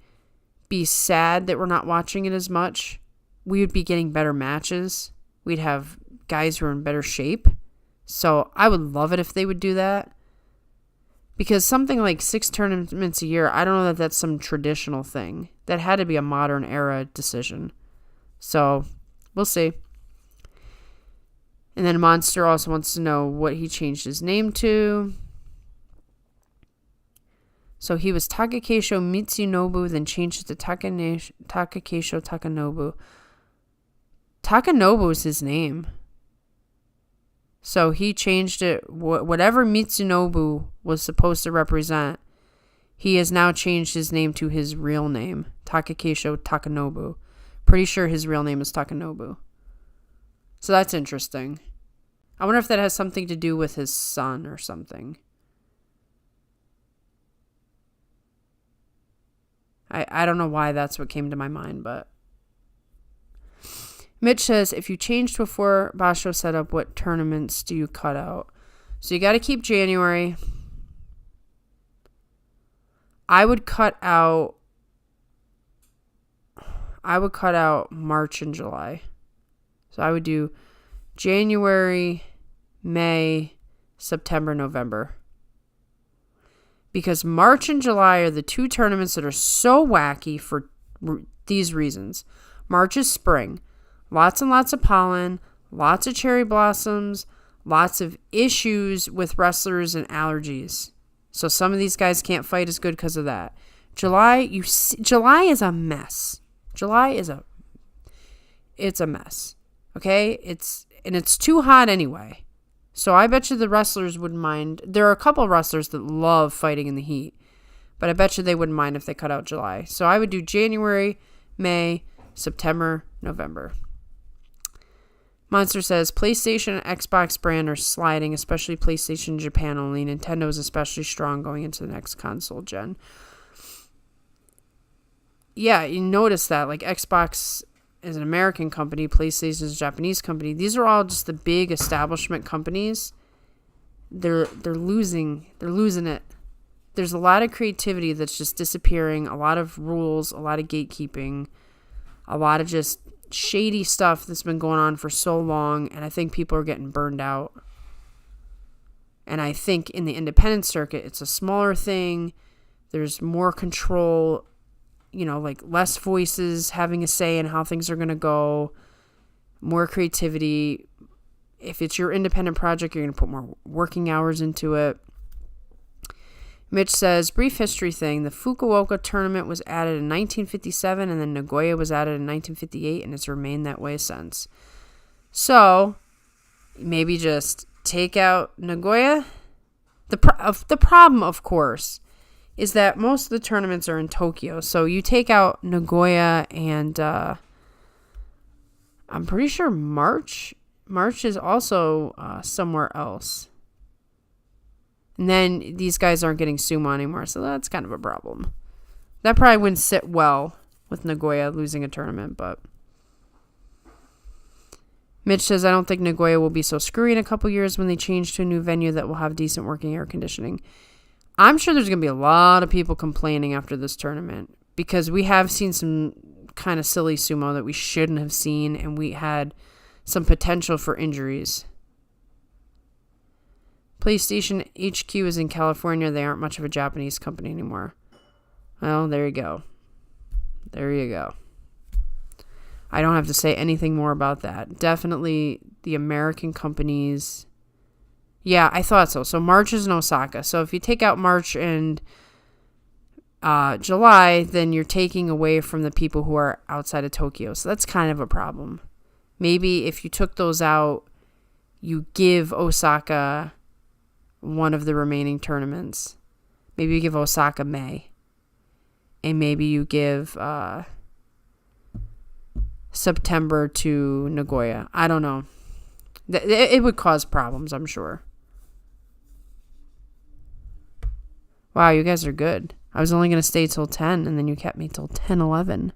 [SPEAKER 1] be sad that we're not watching it as much, we would be getting better matches. We'd have guys who are in better shape. So I would love it if they would do that. Because something like 6 tournaments a year, I don't know that that's some traditional thing. That had to be a modern era decision. So we'll see. And then Monster also wants to know what he changed his name to. So he was Takekisho Mitsunobu, then changed it to Takekisho Takanobu. Takanobu is his name. So he changed it, whatever Mitsunobu was supposed to represent, he has now changed his name to his real name, Takekisho Takanobu. Pretty sure his real name is Takanobu. So that's interesting. I wonder if that has something to do with his son or something. I don't know why that's what came to my mind, but... Mitch says, if you change to a 4 basho setup, what tournaments do you cut out? So you got to keep January. I would cut out March and July. So I would do January, May, September, November. Because March and July are the 2 tournaments that are so wacky for these reasons. March is spring. Lots and lots of pollen, lots of cherry blossoms, lots of issues with wrestlers and allergies. So some of these guys can't fight as good because of that. July is a mess. It's a mess. Okay? It's too hot anyway. So I bet you the wrestlers wouldn't mind. There are a couple of wrestlers that love fighting in the heat, but I bet you they wouldn't mind if they cut out July. So I would do January, May, September, November. Monster says, PlayStation and Xbox brand are sliding, especially PlayStation Japan only. Nintendo is especially strong going into the next console gen. Yeah, you notice that. Like, Xbox is an American company, PlayStation is a Japanese company. These are all just the big establishment companies. They're losing it. There's a lot of creativity that's just disappearing, a lot of rules, a lot of gatekeeping, a lot of just shady stuff that's been going on for so long, and I think people are getting burned out. And I think in the independent circuit, it's a smaller thing. There's more control, like less voices having a say in how things are going to go, more creativity. If it's your independent project, you're going to put more working hours into it. Mitch says, brief history thing. The Fukuoka tournament was added in 1957, and then Nagoya was added in 1958, and it's remained that way since. So, maybe just take out Nagoya. The problem, of course, is that most of the tournaments are in Tokyo. So, you take out Nagoya and I'm pretty sure March. March is also somewhere else. And then these guys aren't getting Sumo anymore, so that's kind of a problem. That probably wouldn't sit well with Nagoya losing a tournament, but... Mitch says, I don't think Nagoya will be so screwy in a couple years when they change to a new venue that will have decent working air conditioning. I'm sure there's going to be a lot of people complaining after this tournament, because we have seen some kind of silly sumo that we shouldn't have seen, and we had some potential for injuries. PlayStation HQ is in California. They aren't much of a Japanese company anymore. Well, there you go. There you go. I don't have to say anything more about that. Definitely the American companies. Yeah, I thought so. So March is in Osaka. So if you take out March and July, then you're taking away from the people who are outside of Tokyo. So that's kind of a problem. Maybe if you took those out, you give Osaka one of the remaining tournaments. Maybe you give Osaka May. And maybe you give September to Nagoya. I don't know. It would cause problems, I'm sure. Wow, you guys are good. I was only going to stay till 10, and then you kept me till 10:11.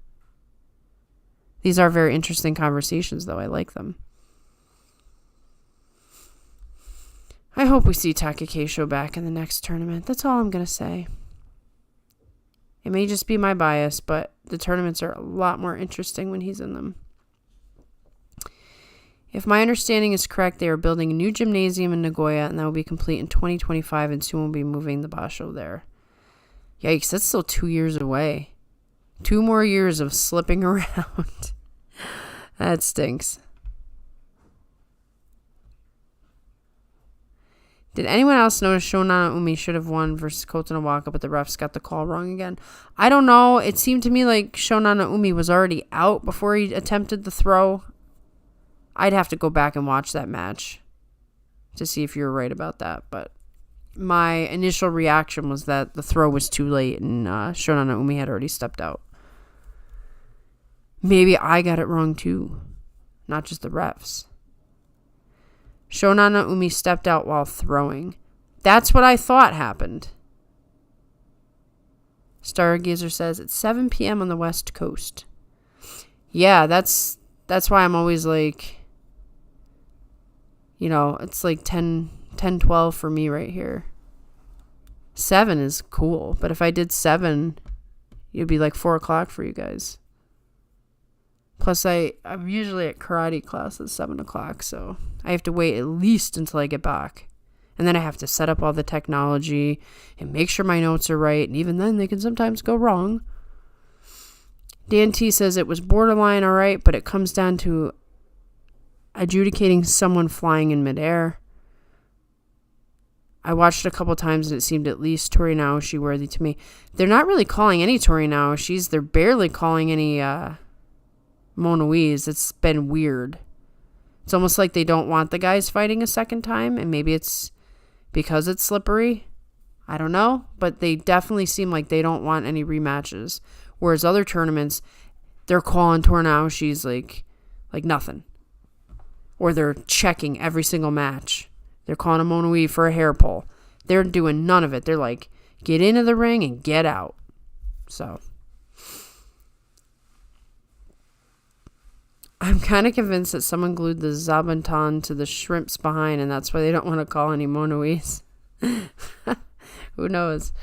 [SPEAKER 1] These are very interesting conversations, though. I like them. I hope we see Takakeisho back in the next tournament. That's all I'm going to say. It may just be my bias, but the tournaments are a lot more interesting when he's in them. If my understanding is correct, they are building a new gymnasium in Nagoya, and that will be complete in 2025, and soon will be moving the basho there. Yikes, that's still 2 years away. 2 more years of slipping around. That stinks. Did anyone else notice Shonan Umi should have won versus Kotonowaka, but the refs got the call wrong again? I don't know. It seemed to me like Shonan Umi was already out before he attempted the throw. I'd have to go back and watch that match to see if you're right about that. But my initial reaction was that the throw was too late and Shonan Umi had already stepped out. Maybe I got it wrong too, not just the refs. Shonan Umi stepped out while throwing. That's what I thought happened. Stargazer says it's 7 p.m. on the West Coast. Yeah, that's why I'm always like, it's like 10:12 for me right here. 7 is cool, but if I did 7, it'd be like 4 o'clock for you guys. Plus, I'm usually at karate class at 7 o'clock, so I have to wait at least until I get back. And then I have to set up all the technology and make sure my notes are right, and even then they can sometimes go wrong. Dan T says it was borderline all right, but it comes down to adjudicating someone flying in midair. I watched it a couple times and it seemed at least Tori Naoshi worthy to me. They're not really calling any Tori Naoshis. They're barely calling any Monoise. It's been weird. It's almost like they don't want the guys fighting a second time, and maybe it's because it's slippery. I don't know, but they definitely seem like they don't want any rematches. Whereas other tournaments, they're calling Tori Naoshi's like nothing. Or they're checking every single match. They're calling a mono-ii for a hair pull. They're doing none of it. They're like, get into the ring and get out. So I'm kind of convinced that someone glued the zabuton to the shrimps behind, and that's why they don't want to call any mono-i's. Who knows?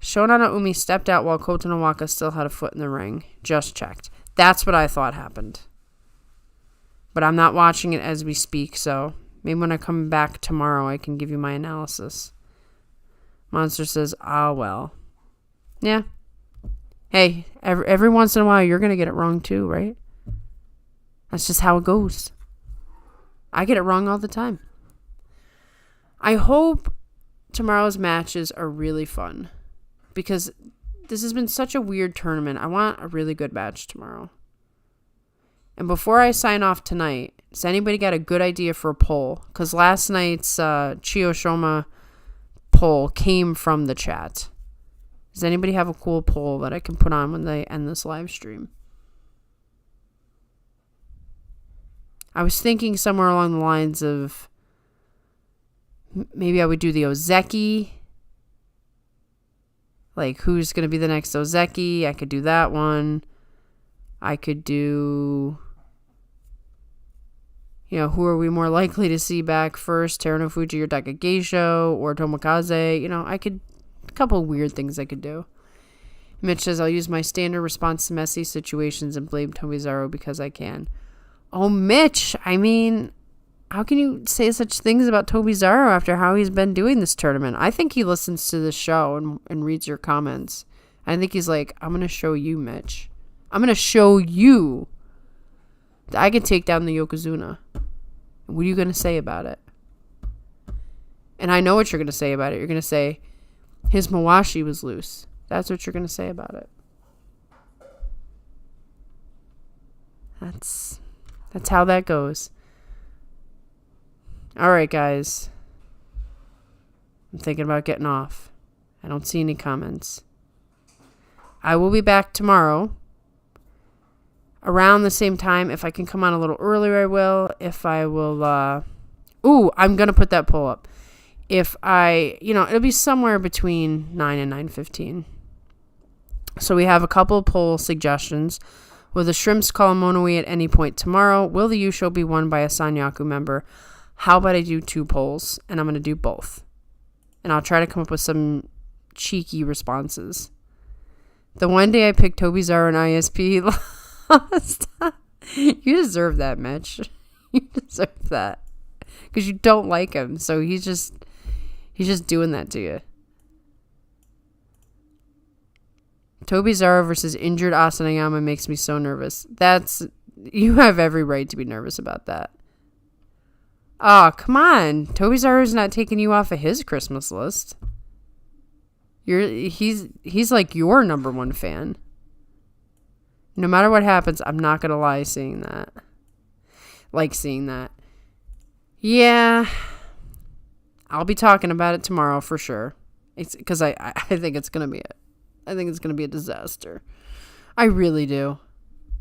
[SPEAKER 1] Shonan no Umi stepped out while Kota no Waka still had a foot in the ring. Just checked. That's what I thought happened. But I'm not watching it as we speak, so maybe when I come back tomorrow I can give you my analysis. Monster says, ah, well. Yeah. Hey, every once in a while you're going to get it wrong too, right? That's just how it goes. I get it wrong all the time. I hope tomorrow's matches are really fun, because this has been such a weird tournament. I want a really good match tomorrow. And before I sign off tonight, has anybody got a good idea for a poll? Because last night's Chiyoshoma poll came from the chat. Does anybody have a cool poll that I can put on when they end this live stream? I was thinking somewhere along the lines of maybe I would do the Ozeki. Like, who's going to be the next Ozeki? I could do that one. I could do, who are we more likely to see back first? Terunofuji or Daieisho or Tomokaze? A couple of weird things I could do. Mitch says, I'll use my standard response to messy situations and blame Tobizaru because I can. Oh, Mitch, how can you say such things about Tobizaru after how he's been doing this tournament? I think he listens to the show and reads your comments. I think he's like, I'm going to show you, Mitch. I'm going to show you that I can take down the Yokozuna. What are you going to say about it? And I know what you're going to say about it. You're going to say, his Mawashi was loose. That's what you're going to say about it. That's how that goes. All right, guys. I'm thinking about getting off. I don't see any comments. I will be back tomorrow around the same time. If I can come on a little earlier, I will. If I will, I'm going to put that poll up. If it'll be somewhere between 9 and 9:15. So we have a couple of poll suggestions. Will the shrimps call a mono-ii at any point tomorrow? Will the Yusho be won by a Sanyaku member? How about I do 2 polls, and I'm going to do both. And I'll try to come up with some cheeky responses. The one day I picked Tobizaru and ISP lost. You deserve that, Mitch. You deserve that. Because you don't like him, so he's just doing that to you. Tobizaru versus injured Asanayama makes me so nervous. You have every right to be nervous about that. Oh, come on. Tobizaru's not taking you off of his Christmas list. He's like your number one fan. No matter what happens, I'm not going to lie seeing that. Yeah. I'll be talking about it tomorrow for sure. It's because I think it's going to be I think it's going to be a disaster. I really do.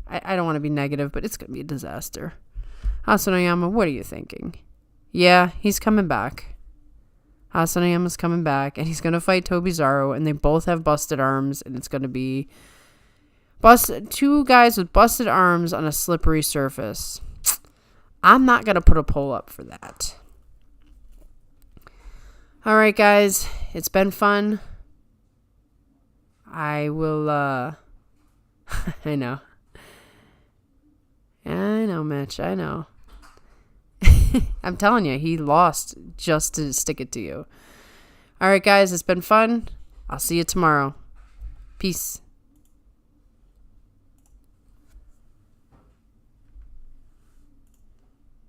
[SPEAKER 1] I don't want to be negative, but it's going to be a disaster. Asanoyama, what are you thinking? Yeah, he's coming back. Asanoyama's coming back, and he's going to fight Tobizaru, and they both have busted arms, and it's going to be 2 guys with busted arms on a slippery surface. I'm not going to put a poll up for that. All right, guys. It's been fun. I will, I know. I know, Mitch. I know. I'm telling you, he lost just to stick it to you. All right, guys. It's been fun. I'll see you tomorrow. Peace.